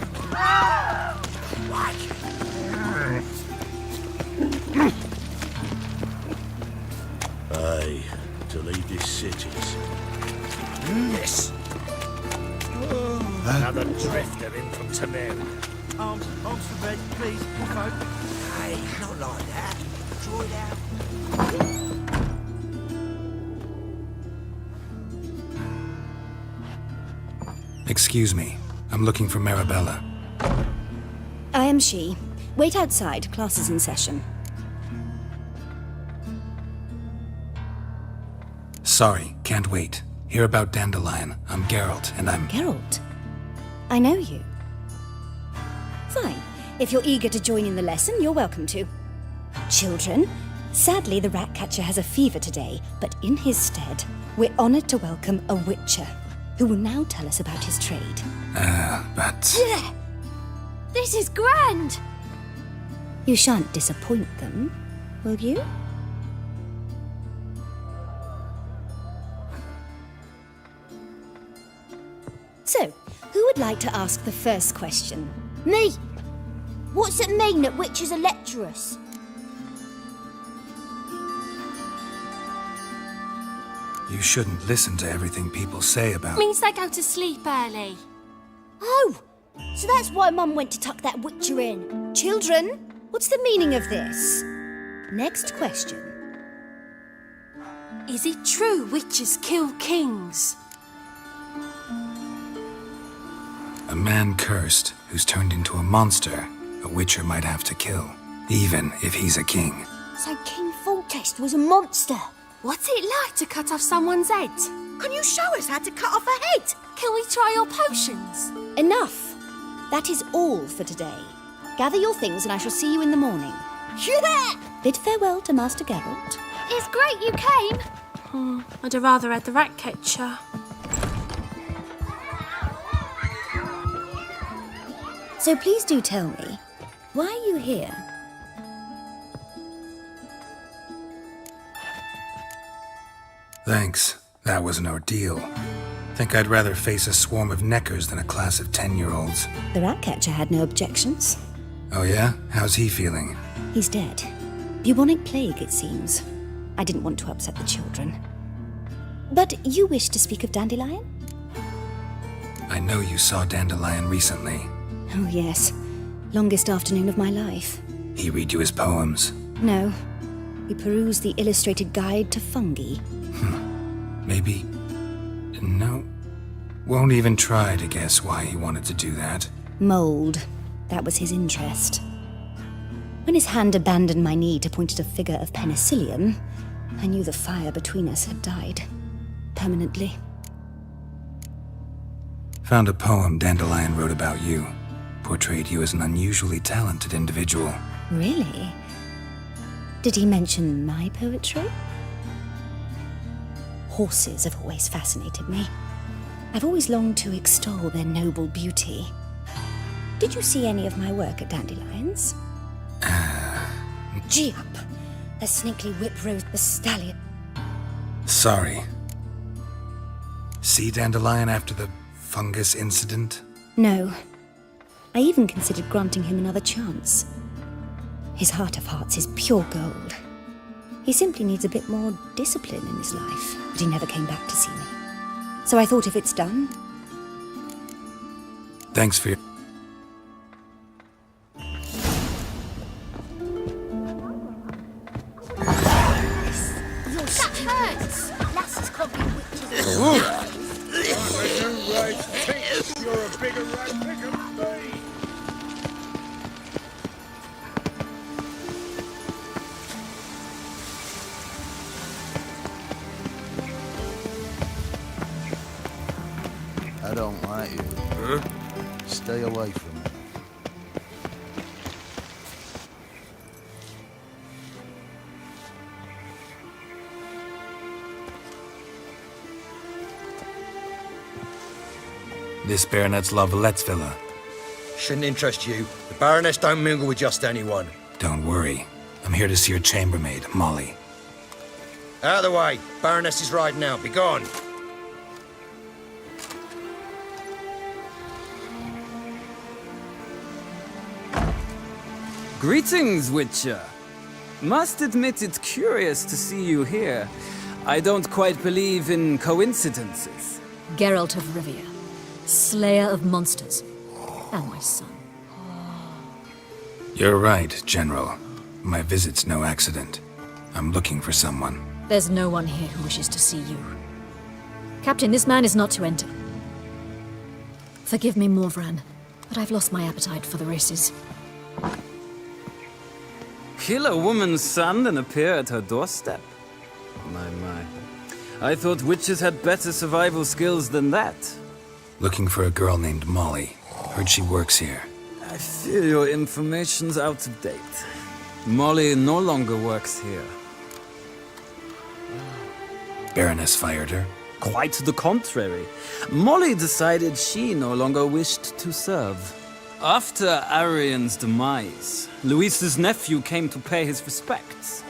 Aye, to leave this city's. Yes. Another drifter in from Temeria. Arms for bed, please, folk. Hey, not like that. Draw it out. Excuse me. I'm looking for Marabella. I am she. Wait outside. Class is in session. Sorry, can't wait. Hear about Dandelion. I'm Geralt, and I'm... Geralt? I know you. Fine. If you're eager to join in the lesson, you're welcome to. Children, sadly the Ratcatcher has a fever today, but in his stead, we're honored to welcome a Witcher, who will now tell us about his trade. But... Yeah. This is grand! You shan't disappoint them, will you? So, who would like to ask the first question? Me! What's it mean that witches are lecturers? You shouldn't listen to everything people say about... Means they go to sleep early. Oh! So that's why Mum went to tuck that witcher in. Children, what's the meaning of this? Next question. Is it true witches kill kings? A man cursed who's turned into a monster a Witcher might have to kill, even if he's a king. So King Foltest was a monster. What's it like to cut off someone's head? Can you show us how to cut off a head? Can we try your potions? Enough. That is all for today. Gather your things and I shall see you in the morning. Yeah! Bid farewell to Master Geralt. It's great you came. I'd have rather had the Ratcatcher. So please do tell me, why are you here? Thanks. That was an ordeal. Think I'd rather face a swarm of neckers than a class of 10-year-olds. The Ratcatcher had no objections. Oh yeah? How's he feeling? He's dead. Bubonic plague, it seems. I didn't want to upset the children. But you wish to speak of Dandelion? I know you saw Dandelion recently. Oh, yes. Longest afternoon of my life. He read you his poems? No. We perused the illustrated guide to fungi. Maybe... No. Won't even try to guess why he wanted to do that. Mold. That was his interest. When his hand abandoned my knee to point at a figure of penicillium, I knew the fire between us had died. Permanently. Found a poem Dandelion wrote about you. Portrayed you as an unusually talented individual. Really? Did he mention my poetry? Horses have always fascinated me. I've always longed to extol their noble beauty. Did you see any of my work at Dandelion's? Gee up! The snakelly whip rose the stallion. Sorry. See Dandelion after the fungus incident? No. I even considered granting him another chance. His heart of hearts is pure gold. He simply needs a bit more discipline in his life, but he never came back to see me. So I thought if it's done... Thanks for your... That hurts! Lasses can't be witches. You're a bigger rat picker than me. I don't like you. Huh? Stay away from me. This Baronet's Lavallette's villa. Shouldn't interest you. The Baroness don't mingle with just anyone. Don't worry. I'm here to see your chambermaid, Molly. Out of the way. Baroness is riding out. Be gone. Greetings, Witcher. Must admit it's curious to see you here. I don't quite believe in coincidences. Geralt of Rivia, slayer of monsters, and my son. You're right, General. My visit's no accident. I'm looking for someone. There's no one here who wishes to see you. Captain, this man is not to enter. Forgive me, Morvran, but I've lost my appetite for the races. Kill a woman's son and appear at her doorstep? My. I thought witches had better survival skills than that. Looking for a girl named Molly. Heard she works here. I fear your information's out of date. Molly no longer works here. Baroness fired her? Quite the contrary. Molly decided she no longer wished to serve. After Arian's demise, Luis's nephew came to pay his respects.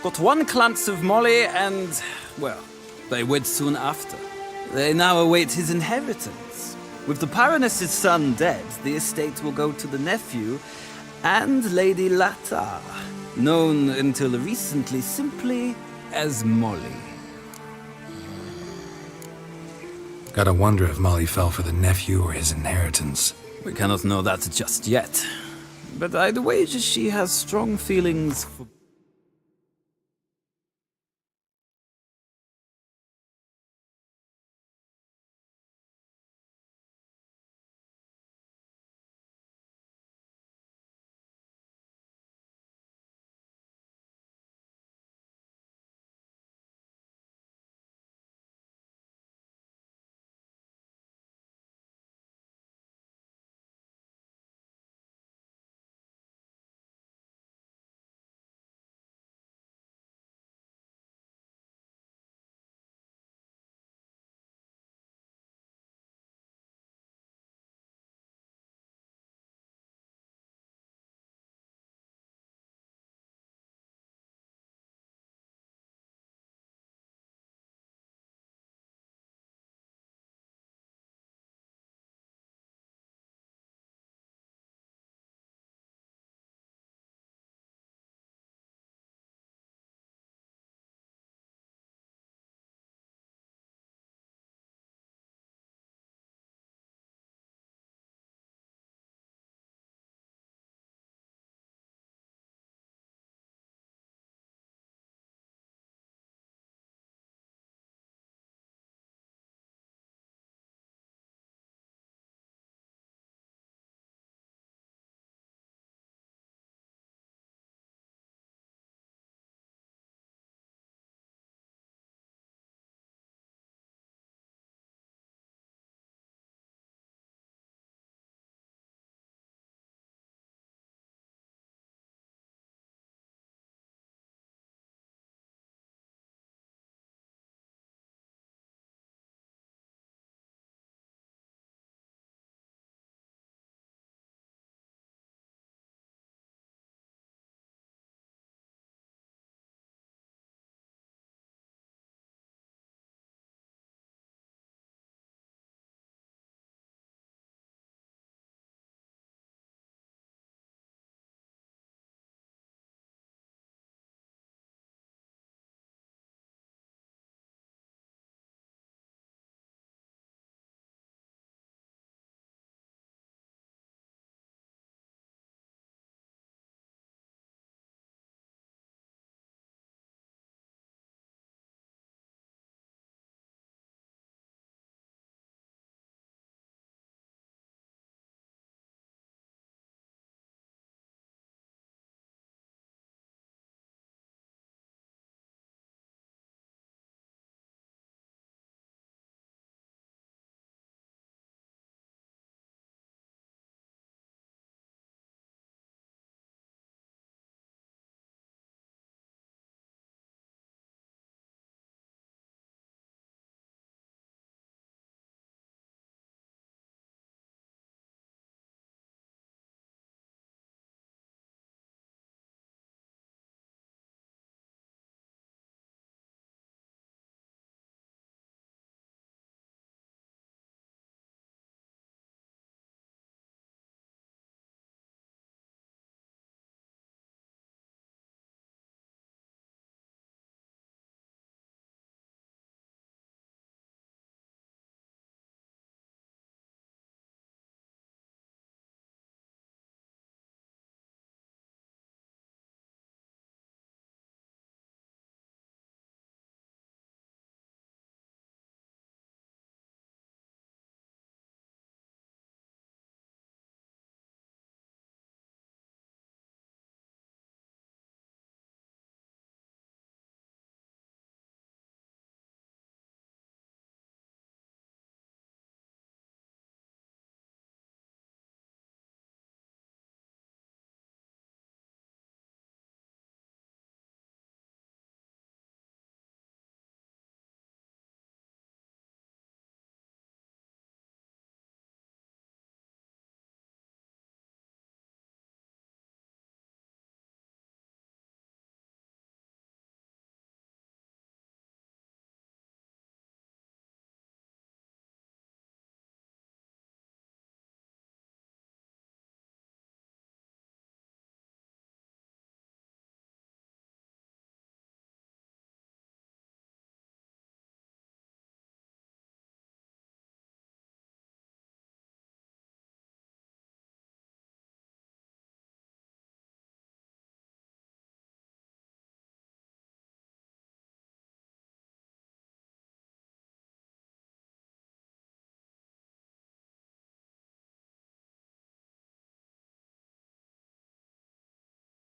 Got one glance of Molly and, well, they wed soon after. They now await his inheritance. With the Baroness's son dead, the estate will go to the nephew and Lady Lata, known until recently simply as Molly. Gotta wonder if Molly fell for the nephew or his inheritance. We cannot know that just yet, but I'd wager she has strong feelings for...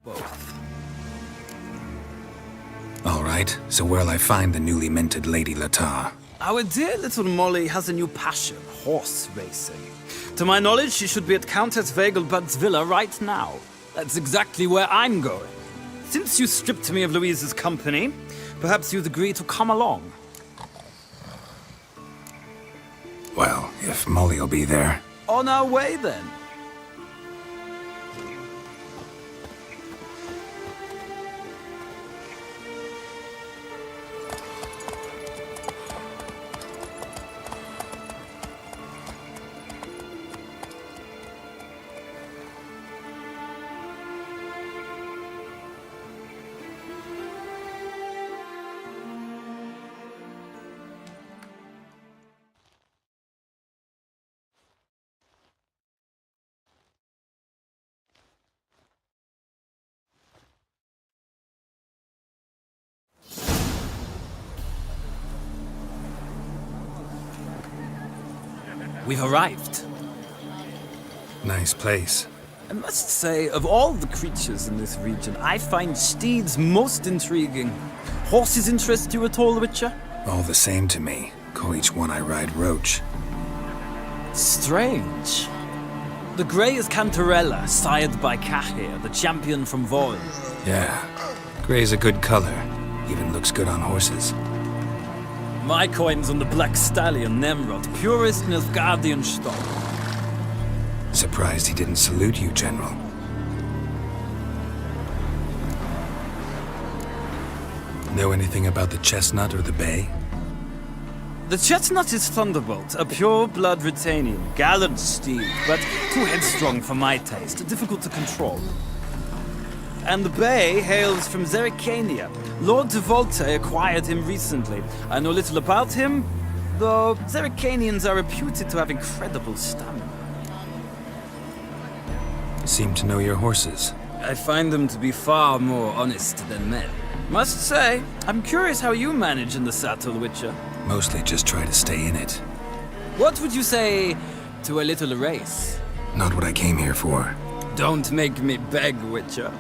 both. All right, so where'll I find the newly minted Lady Latar? Our dear little Molly has a new passion, horse racing. To my knowledge, she should be at Countess Vegelbud's villa right now. That's exactly where I'm going. Since you stripped me of Louise's company, perhaps you'd agree to come along. Well, if Molly'll be there. On our way, then. We've arrived. Nice place. I must say, of all the creatures in this region, I find steeds most intriguing. Horses interest you at all, Witcher? All the same to me. Call each one I ride Roach. Strange. The grey is Cantarella, sired by Cahir, the champion from Vol. Yeah. Gray's a good color. Even looks good on horses. My coin's on the Black Stallion, Nemrod, purest Nilfgaardian stock. Surprised he didn't salute you, General. Know anything about the Chestnut or the Bay? The Chestnut is Thunderbolt, a pure-blood Retanian, gallant steed, but too headstrong for my taste, difficult to control. And the Bay hails from Zericania. Lord de Volte acquired him recently. I know little about him, though Zericanians are reputed to have incredible stamina. Seem to know your horses. I find them to be far more honest than men. Must say, I'm curious how you manage in the saddle, Witcher. Mostly just try to stay in it. What would you say to a little race? Not what I came here for. Don't make me beg, Witcher.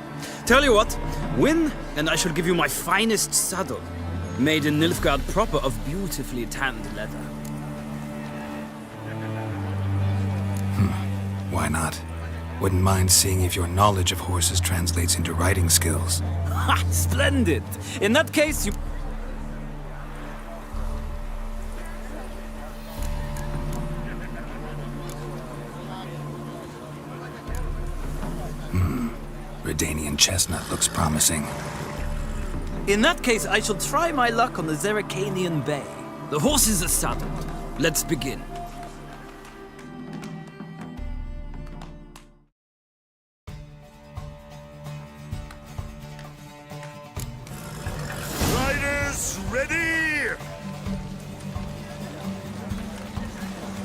Tell you what, win, and I shall give you my finest saddle, made in Nilfgaard proper of beautifully tanned leather. Why not? Wouldn't mind seeing if your knowledge of horses translates into riding skills. Ha! Splendid! In that case, you... Redanian Chestnut looks promising. In that case, I shall try my luck on the Zericanian Bay. The horses are saddled. Let's begin. Riders, ready!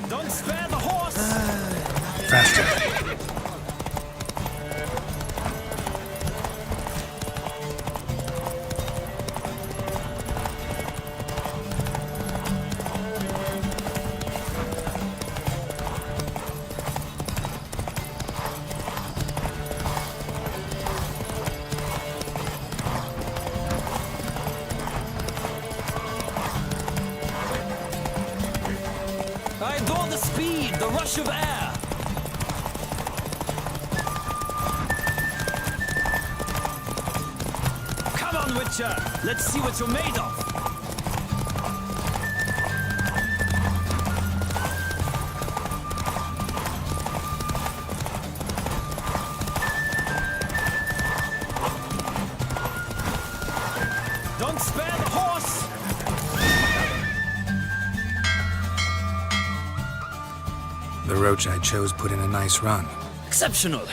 Don't spare the horse! Faster. I adore the speed, the rush of air. Come on, Witcher. Let's see what you're made of. Don't spare the horse. The Roach I chose put in a nice run. Exceptional.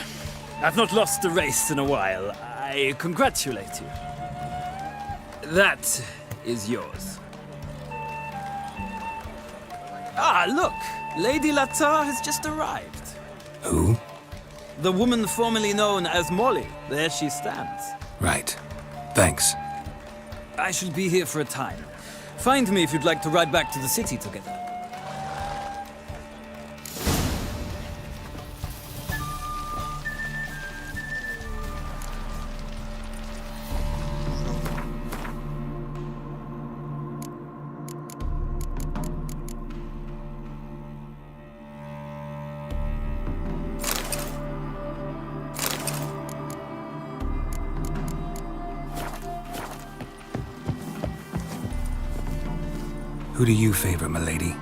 I've not lost a race in a while. I congratulate you. That is yours. Ah, look! Lady Latar has just arrived. Who? The woman formerly known as Molly. There she stands. Right. Thanks. I shall be here for a time. Find me if you'd like to ride back to the city together. Who do you favor, milady?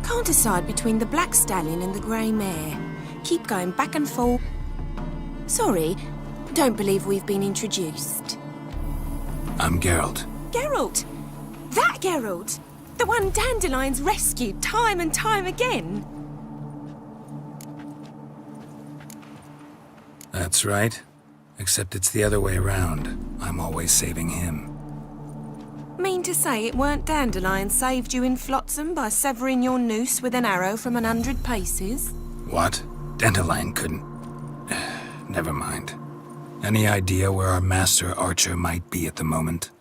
Can't decide between the black stallion and the grey mare. Keep going back and forth. Sorry, don't believe we've been introduced. I'm Geralt. Geralt! That Geralt! The one Dandelion's rescued time and time again. That's right. Except it's the other way around. I'm always saving him. Mean to say it weren't Dandelion saved you in Flotsam by severing your noose with an arrow from 100 paces? What? Dandelion couldn't... Never mind. Any idea where our master archer might be at the moment?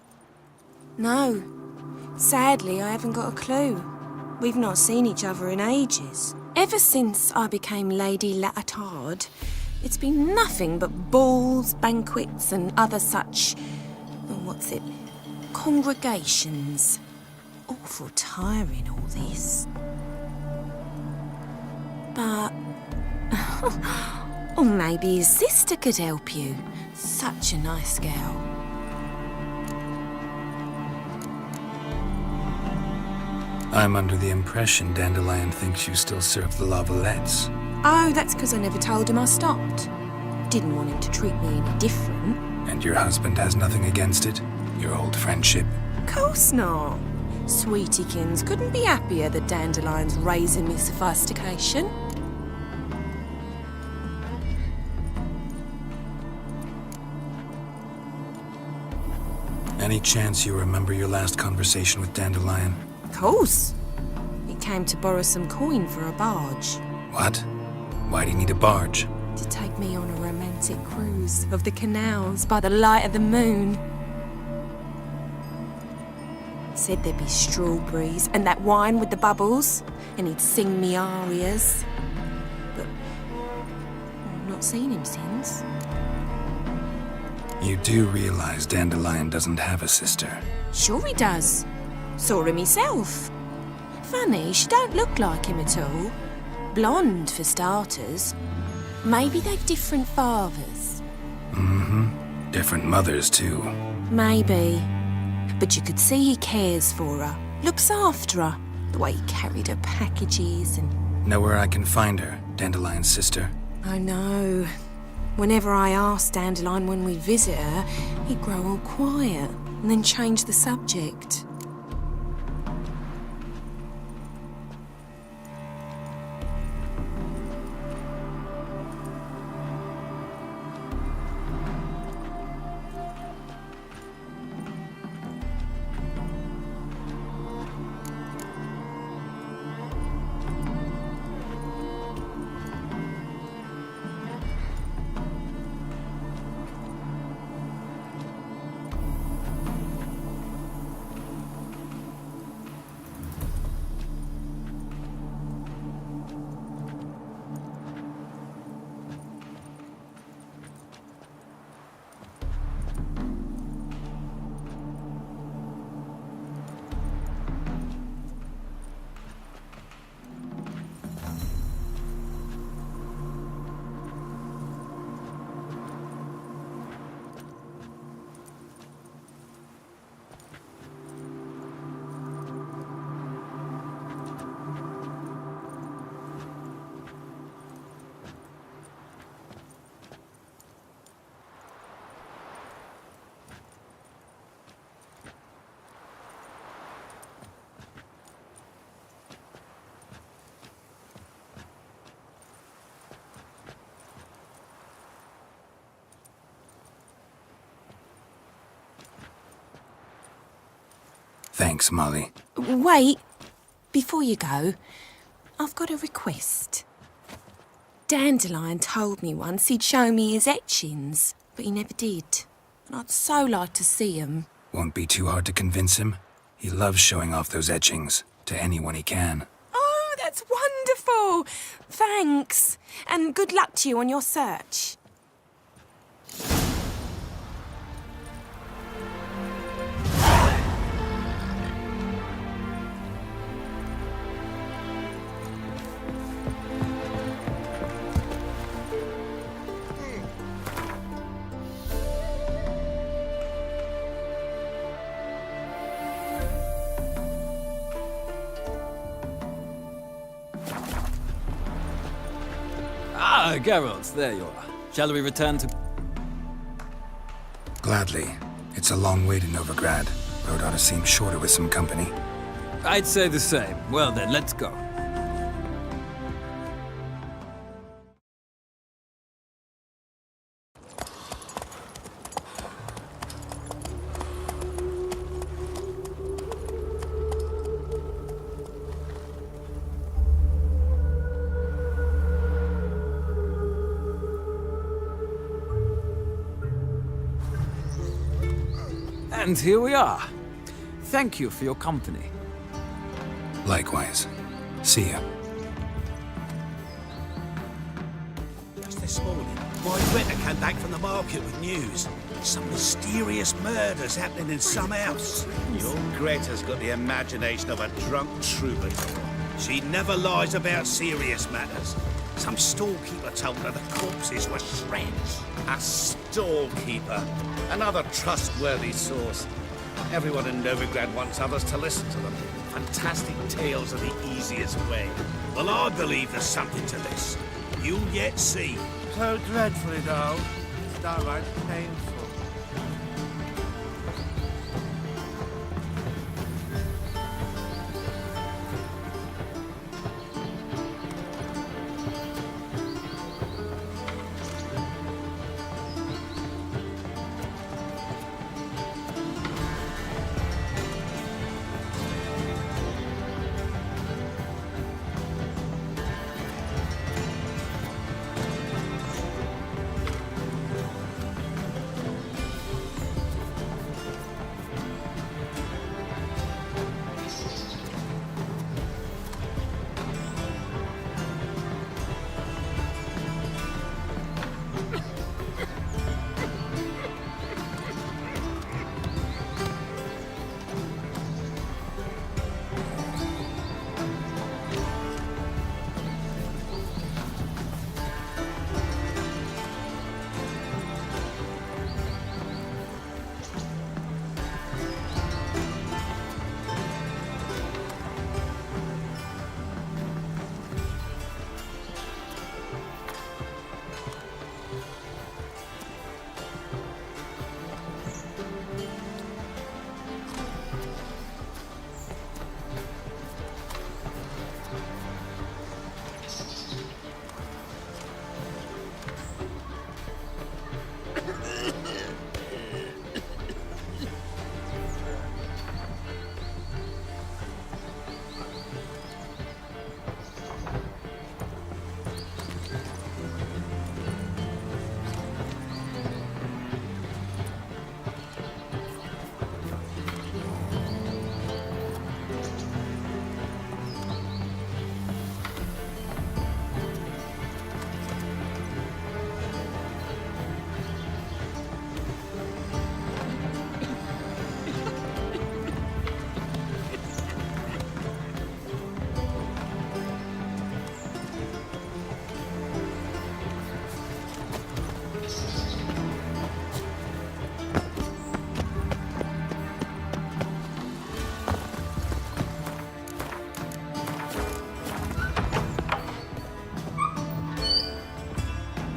No. Sadly, I haven't got a clue. We've not seen each other in ages. Ever since I became Lady Latard, it's been nothing but balls, banquets, and other such... congregations. Awful tiring, all this. But... or maybe his sister could help you. Such a nice girl. I'm under the impression Dandelion thinks you still serve the Lavalettes. Oh, that's because I never told him I stopped. Didn't want him to treat me any different. And your husband has nothing against it? Your old friendship? Course not. Sweetiekins couldn't be happier that Dandelion's raising me sophistication. Any chance you remember your last conversation with Dandelion? Course. He came to borrow some coin for a barge. What? Why do you need a barge? To take me on a romantic cruise of the canals by the light of the moon. Said there'd be strawberries and that wine with the bubbles, and he'd sing me arias. But I've not seen him since. You do realize Dandelion doesn't have a sister? Sure he does. Saw him himself. Funny, she don't look like him at all. Blonde, for starters. Maybe they've different fathers. Mm-hmm. Different mothers, too. Maybe. But you could see he cares for her. Looks after her. The way he carried her packages and... Know where I can find her, Dandelion's sister? I know. Whenever I asked Dandelion when we'd visit her, he'd grow all quiet and then change the subject. Thanks, Molly. Wait. Before you go, I've got a request. Dandelion told me once he'd show me his etchings, but he never did. And I'd so like to see 'em. Won't be too hard to convince him. He loves showing off those etchings to anyone he can. Oh, that's wonderful! Thanks. And good luck to you on your search. Geralt, there you are. Shall we return to... Gladly. It's a long way to Novigrad. Road ought to seem shorter with some company. I'd say the same. Well then, let's go. And here we are. Thank you for your company. Likewise. See ya. Just this morning, my renter came back from the market with news. Some mysterious murders happening in some house. Your Greta's got the imagination of a drunk troubadour. She never lies about serious matters. Some storekeeper told her the corpses were shreds. A storekeeper? Another trustworthy source. Everyone in Novigrad wants others to listen to them. Fantastic tales are the easiest way. Well, I believe there's something to this. You'll yet see. So dreadfully dull. It's downright painful.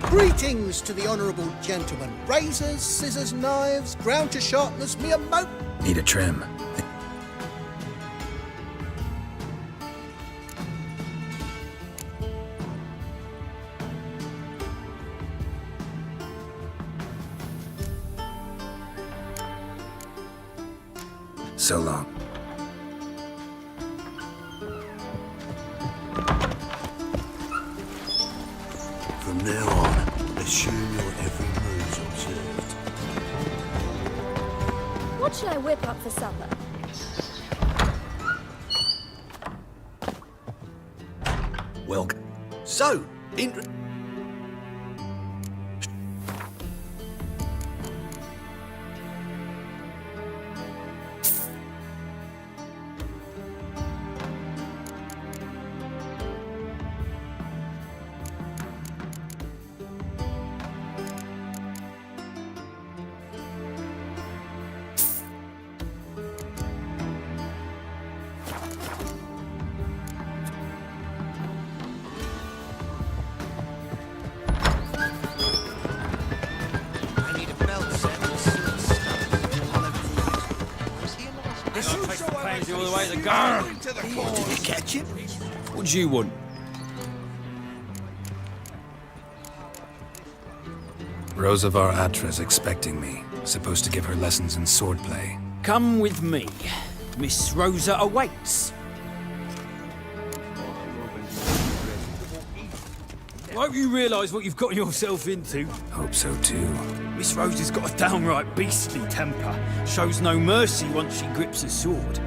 Greetings to the honourable gentleman. Razors, scissors, knives, ground to sharpness, me a moat. Need a trim. So long. From now on, assume your every move's observed. What shall I whip up for supper? Welcome. So, This will take the pansy all the way to the garden. Did you catch him? What do you want? Rosavar Atra's expecting me. Supposed to give her lessons in swordplay. Come with me. Miss Rosa awaits. I hope you realise what you've got yourself into. Hope so too. Miss Rosa's got a downright beastly temper. Shows no mercy once she grips a sword.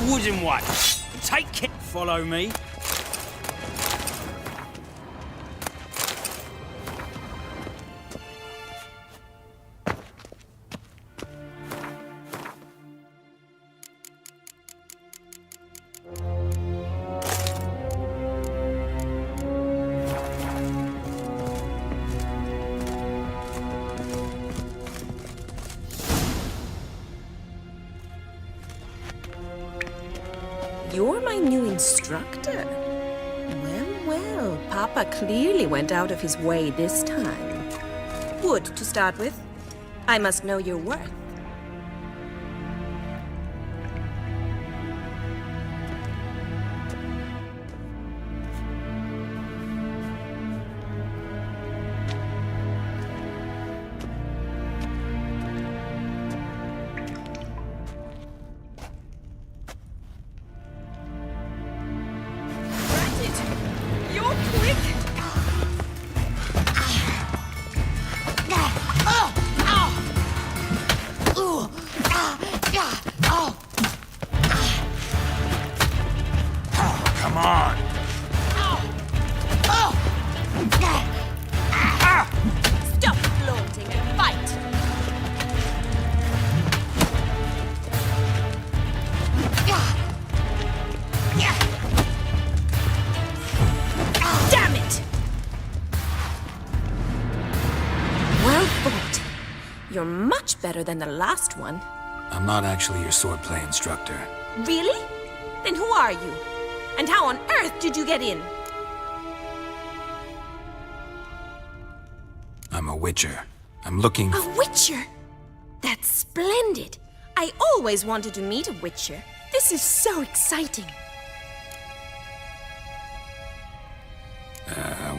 Wooden one. Take care. Follow me. You're my new instructor? Well, Papa clearly went out of his way this time. Wood, to start with. I must know your worth. You're much better than the last one. I'm not actually your swordplay instructor. Really? Then who are you? And how on earth did you get in? I'm a witcher. I'm looking... A witcher? That's splendid. I always wanted to meet a witcher. This is so exciting.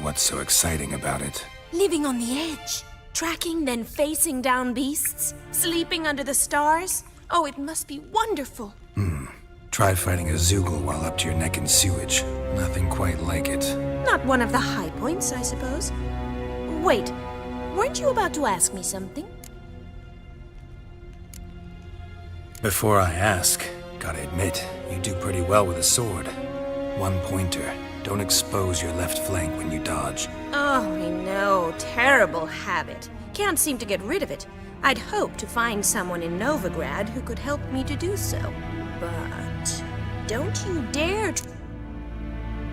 What's so exciting about it? Living on the edge. Tracking, then facing down beasts. Sleeping under the stars. Oh, it must be wonderful. Try fighting a Zoogle while up to your neck in sewage. Nothing quite like it. Not one of the high points, I suppose. Wait, weren't you about to ask me something? Before I ask, gotta admit, you do pretty well with a sword. One pointer. Don't expose your left flank when you dodge. Oh, I know. Terrible habit. Can't seem to get rid of it. I'd hoped to find someone in Novigrad who could help me to do so. But don't you dare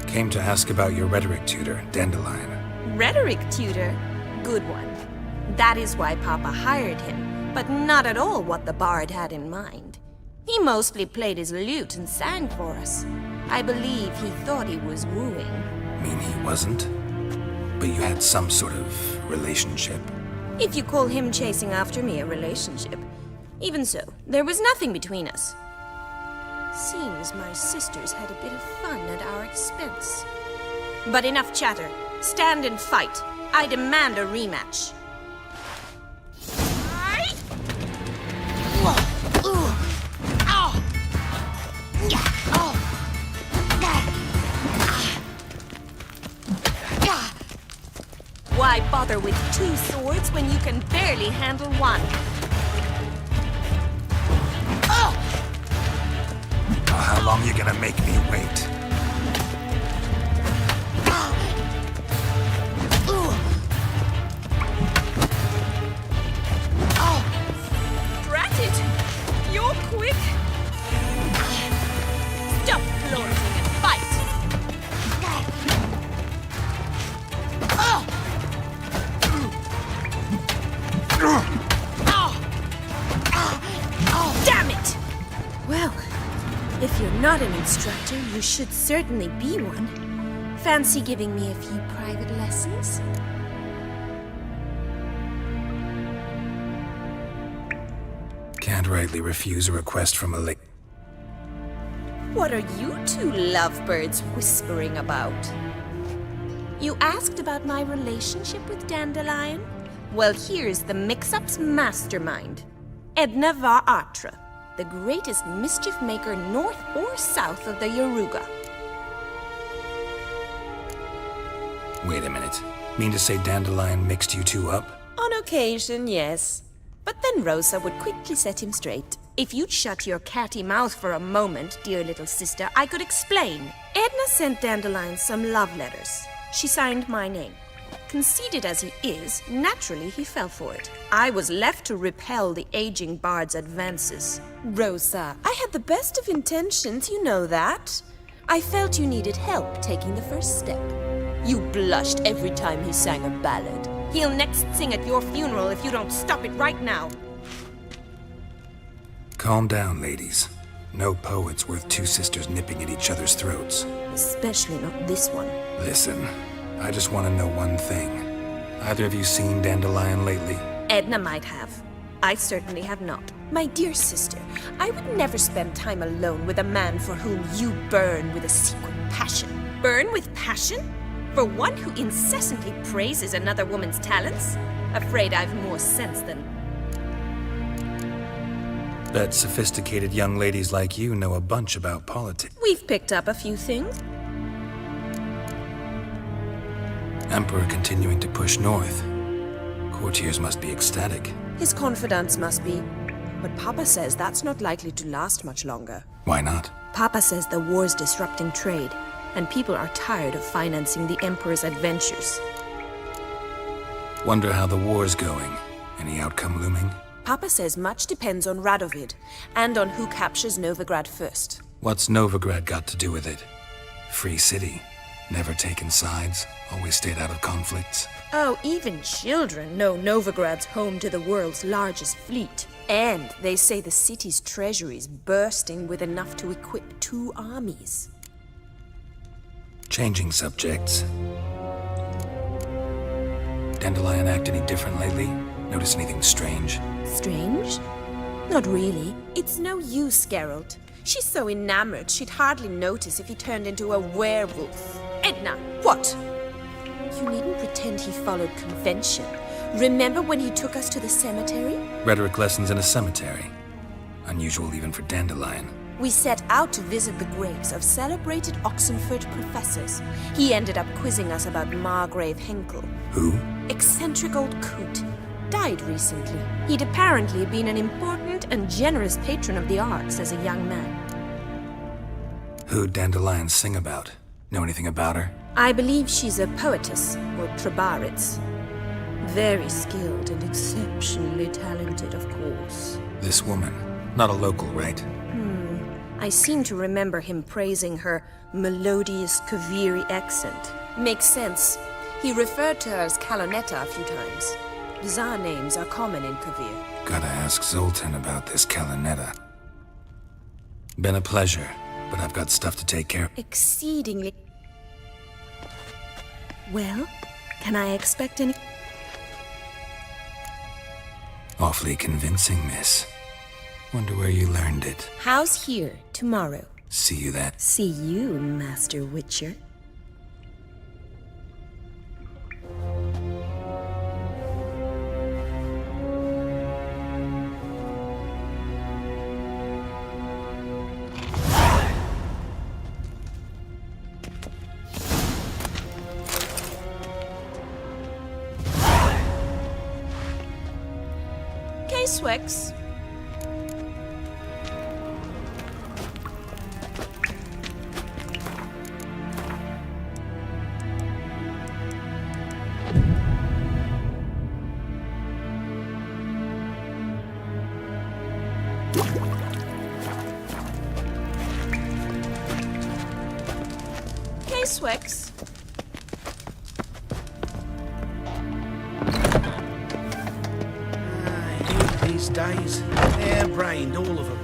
Came to ask about your rhetoric tutor, Dandelion. Rhetoric tutor? Good one. That is why Papa hired him, but not at all what the bard had in mind. He mostly played his lute and sang for us. I believe he thought he was wooing. Mean he wasn't? But you had some sort of relationship? If you call him chasing after me a relationship. Even so, there was nothing between us. Seems my sisters had a bit of fun at our expense. But enough chatter. Stand and fight. I demand a rematch. Why bother with 2 swords when you can barely handle one? Oh, how long you gonna make me wait? Drat it! You're quick! Stop flaunting and fight! Damn it! Well, if you're not an instructor, you should certainly be one. Fancy giving me a few private lessons? Can't rightly refuse a request from a lady. What are you 2 lovebirds whispering about? You asked about my relationship with Dandelion? Well, here's the mix-up's mastermind. Edna var Atra, the greatest mischief maker north or south of the Yaruga. Wait a minute. Mean to say Dandelion mixed you 2 up? On occasion, yes. But then Rosa would quickly set him straight. If you'd shut your catty mouth for a moment, dear little sister, I could explain. Edna sent Dandelion some love letters. She signed my name. Conceited as he is, naturally he fell for it. I was left to repel the aging bard's advances. Rosa, I had the best of intentions, you know that. I felt you needed help taking the first step. You blushed every time he sang a ballad. He'll next sing at your funeral if you don't stop it right now. Calm down, ladies. No poet's worth 2 sisters nipping at each other's throats. Especially not this one. Listen, I just want to know one thing. Either of you seen Dandelion lately? Edna might have. I certainly have not. My dear sister, I would never spend time alone with a man for whom you burn with a secret passion. Burn with passion? For one who incessantly praises another woman's talents? Afraid I've more sense than... Bet sophisticated young ladies like you know a bunch about politics. We've picked up a few things. Emperor continuing to push north. Courtiers must be ecstatic. His confidants must be. But Papa says that's not likely to last much longer. Why not? Papa says the war's disrupting trade, and people are tired of financing the Emperor's adventures. Wonder how the war's going. Any outcome looming? Papa says much depends on Radovid, and on who captures Novigrad first. What's Novigrad got to do with it? Free city. Never taken sides. Always stayed out of conflicts. Oh, even children know Novigrad's home to the world's largest fleet. And they say the city's treasury's bursting with enough to equip 2 armies. Changing subjects. Dandelion act any different lately? Notice anything strange? Strange? Not really. It's no use, Geralt. She's so enamored she'd hardly notice if he turned into a werewolf. Edna, what? You needn't pretend he followed convention. Remember when he took us to the cemetery? Rhetoric lessons in a cemetery. Unusual even for Dandelion. We set out to visit the graves of celebrated Oxenford professors. He ended up quizzing us about Margrave Henkel. Who? Eccentric old coot. Died recently. He'd apparently been an important and generous patron of the arts as a young man. Who'd Dandelion sing about? Know anything about her? I believe she's a poetess, or trabaritz. Very skilled and exceptionally talented, of course. This woman. Not a local, right? I seem to remember him praising her melodious Kaviri accent. Makes sense. He referred to her as Kalonetta a few times. Bizarre names are common in Kavir. Gotta ask Zoltan about this Kalonetta. Been a pleasure, but I've got stuff to take care of. Exceedingly. Well, can I expect any... Awfully convincing, miss. Wonder where you learned it. How's here tomorrow? See you then. See you, Master Witcher. Swix. Swix. These days, hair-brained, all of them.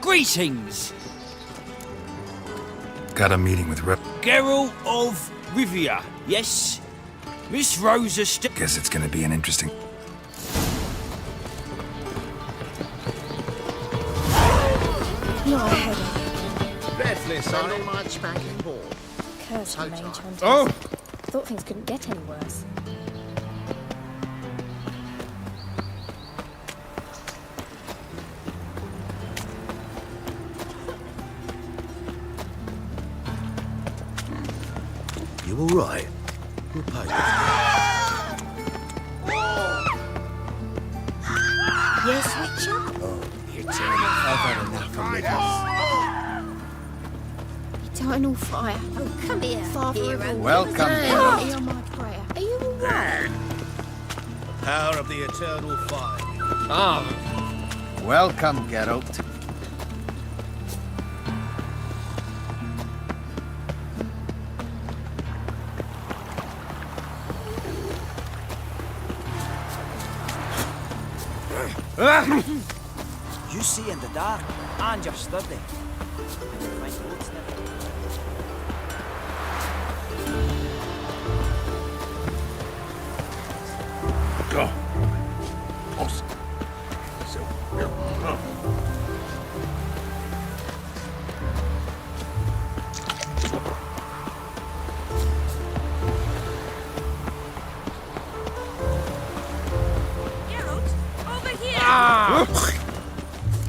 Greetings! Got a meeting with Geralt of Rivia, yes? Miss Rosa Guess it's gonna be an interesting... You're ahead of Breathless, I don't mind smacking ball. Curse the mage hunters. Oh! Thought things couldn't get any worse. You all right? We'll pay. Yes, Witcher? Oh, you're terrible. I've had enough of this. Eternal fire. Oh, come here, Father of all. Welcome, Geralt. Hear my prayer. Are you all right? The power of the eternal fire. Ah, welcome, Geralt. You see in the dark, and you're sturdy. Go.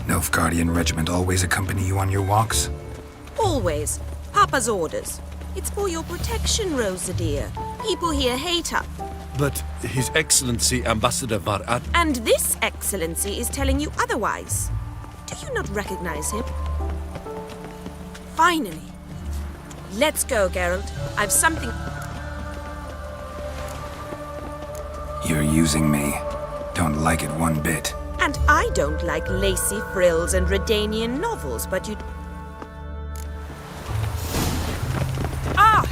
Nilfgaardian regiment always accompany you on your walks? Always. Papa's orders. It's for your protection, Rosa dear. People here hate her. But His Excellency Ambassador Varad... And this excellency is telling you otherwise. Do you not recognize him? Finally. Let's go, Geralt. I've something... You're using me. Don't like it one bit. And I don't like lacy frills and Redanian novels, but you... Ah!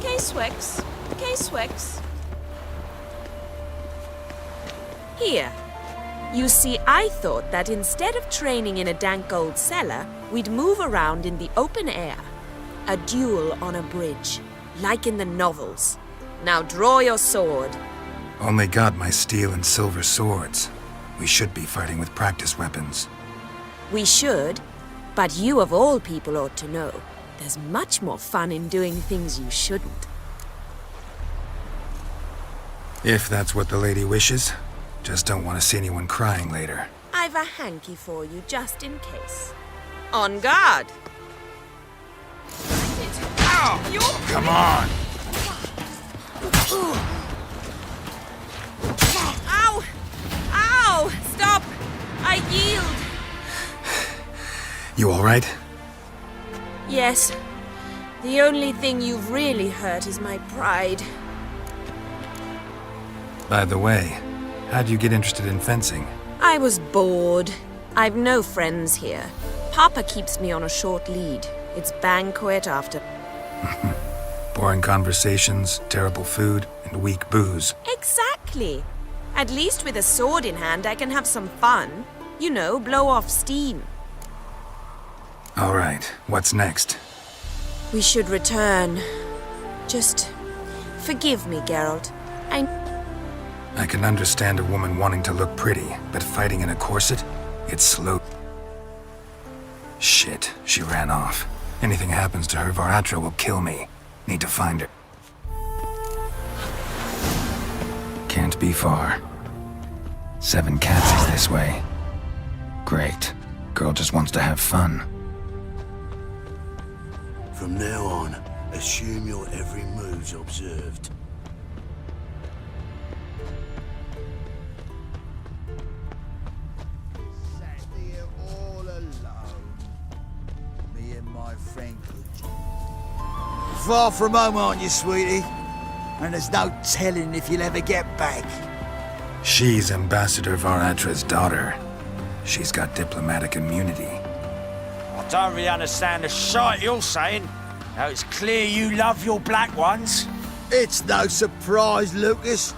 K-Swix. K-Swix. Here. You see, I thought that instead of training in a dank old cellar, we'd move around in the open air. A duel on a bridge, like in the novels. Now draw your sword. Only got my steel and silver swords. We should be fighting with practice weapons. We should, but you of all people ought to know. There's much more fun in doing things you shouldn't. If that's what the lady wishes. Just don't want to see anyone crying later. I've a hanky for you, just in case. On guard! Come on! Ow! Ow! Stop! I yield! You alright? Yes. The only thing you've really hurt is my pride. By the way, how'd you get interested in fencing? I was bored. I've no friends here. Papa keeps me on a short lead. It's banquet after... Boring conversations, terrible food, and weak booze. Exactly. At least with a sword in hand, I can have some fun. You know, blow off steam. Alright, what's next? We should return. Just forgive me, Geralt. I can understand a woman wanting to look pretty, but fighting in a corset? It's slow. Shit, she ran off. Anything happens to her, Varatra will kill me. Need to find her. Can't be far. 7 cats is this way. Great. Girl just wants to have fun. From now on, assume your every move's observed. Sat here all alone. Me and my friend could... Far from home, aren't you, sweetie? And there's no telling if you'll ever get back. She's Ambassador Varatra's daughter. She's got diplomatic immunity. I don't really understand the shite you're saying. Now it's clear you love your black ones. It's no surprise, Lucas.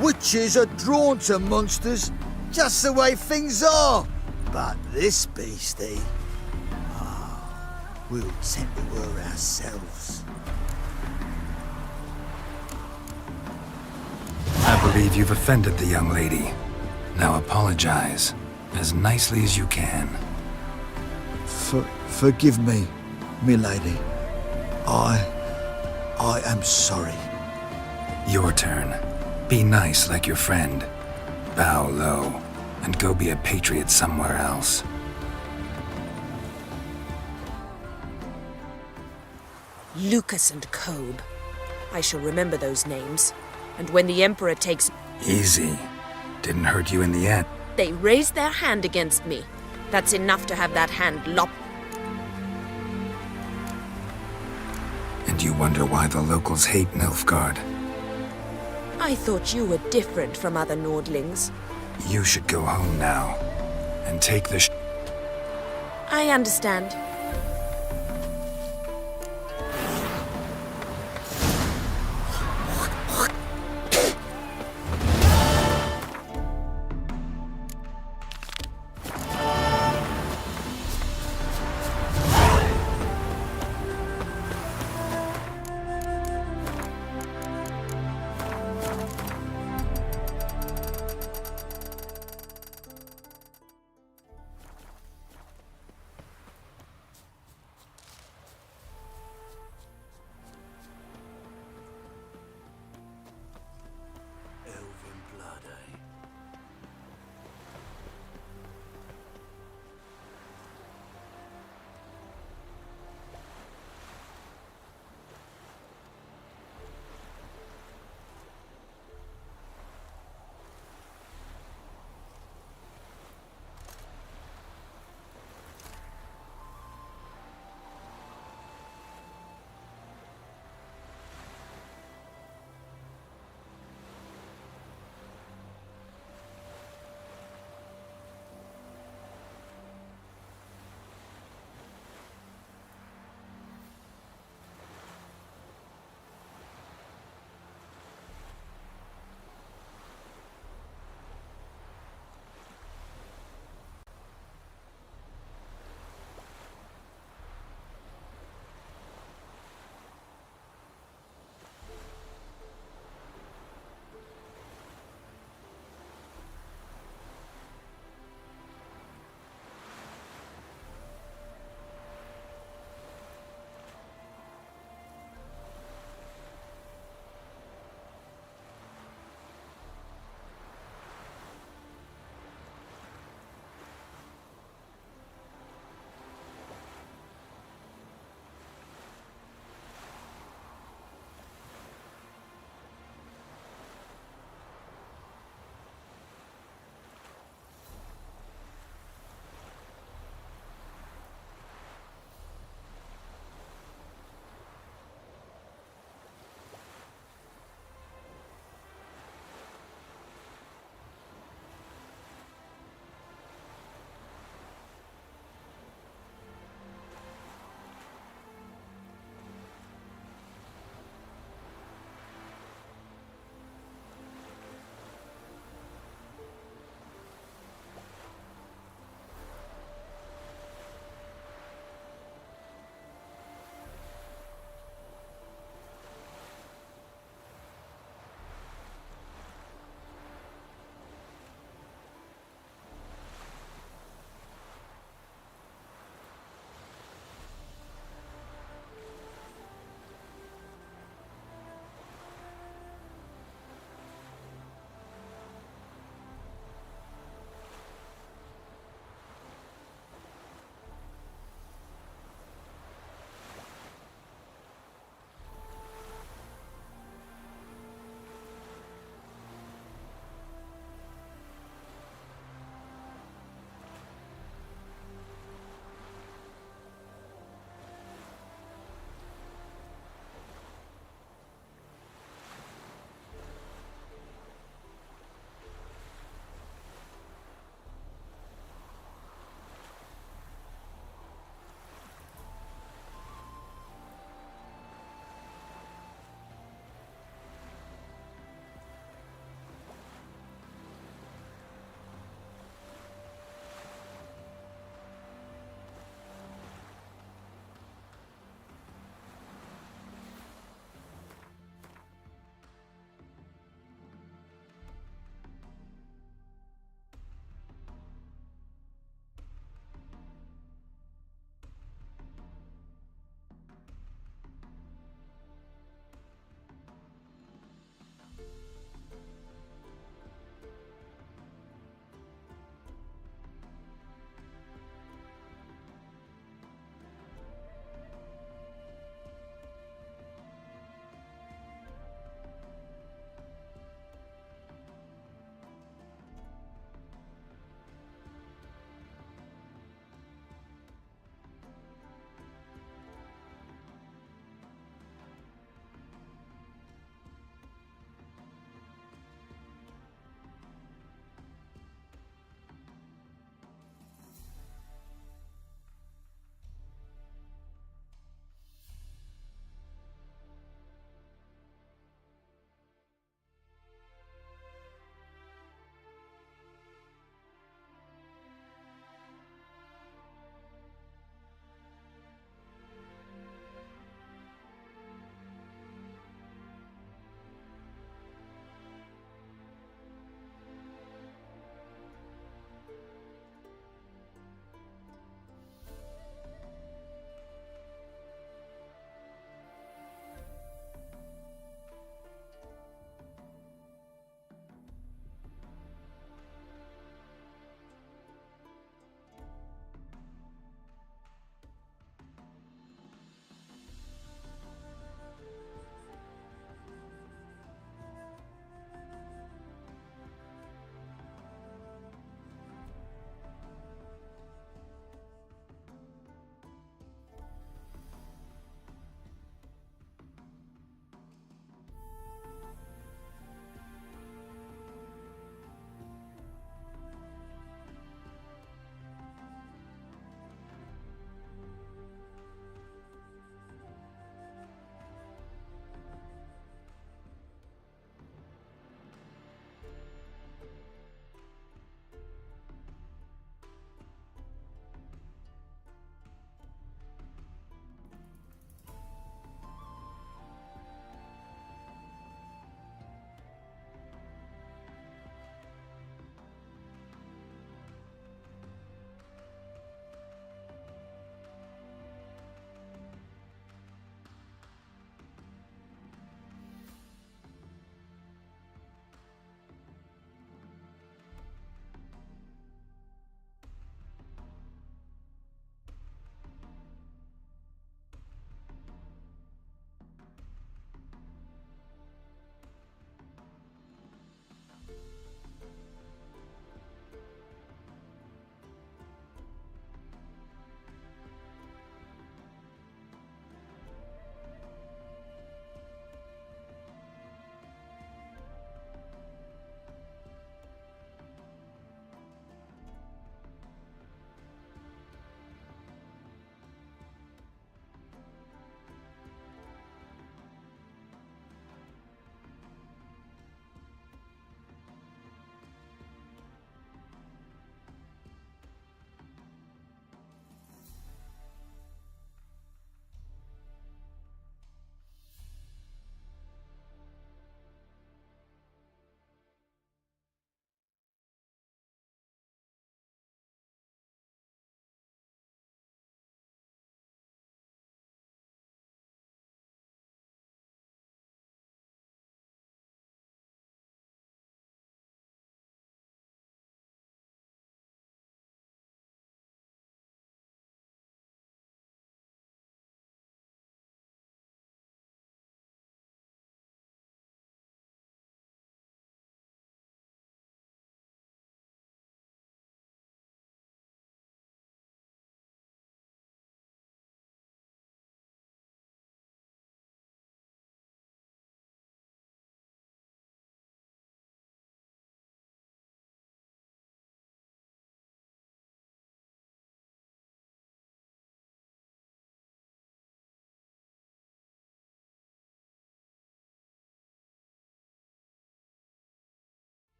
Witches are drawn to monsters, just the way things are. But this beastie, we'll tend to her ourselves. I believe you've offended the young lady. Now apologize, as nicely as you can. Forgive me, milady. I am sorry. Your turn. Be nice like your friend. Bow low, and go be a patriot somewhere else. Lucas and Cobe. I shall remember those names. And when the Emperor takes... Easy. Didn't hurt you in the end. They raise their hand against me. That's enough to have that hand lopped. And you wonder why the locals hate Nilfgaard. I thought you were different from other Nordlings. You should go home now. And take the I understand.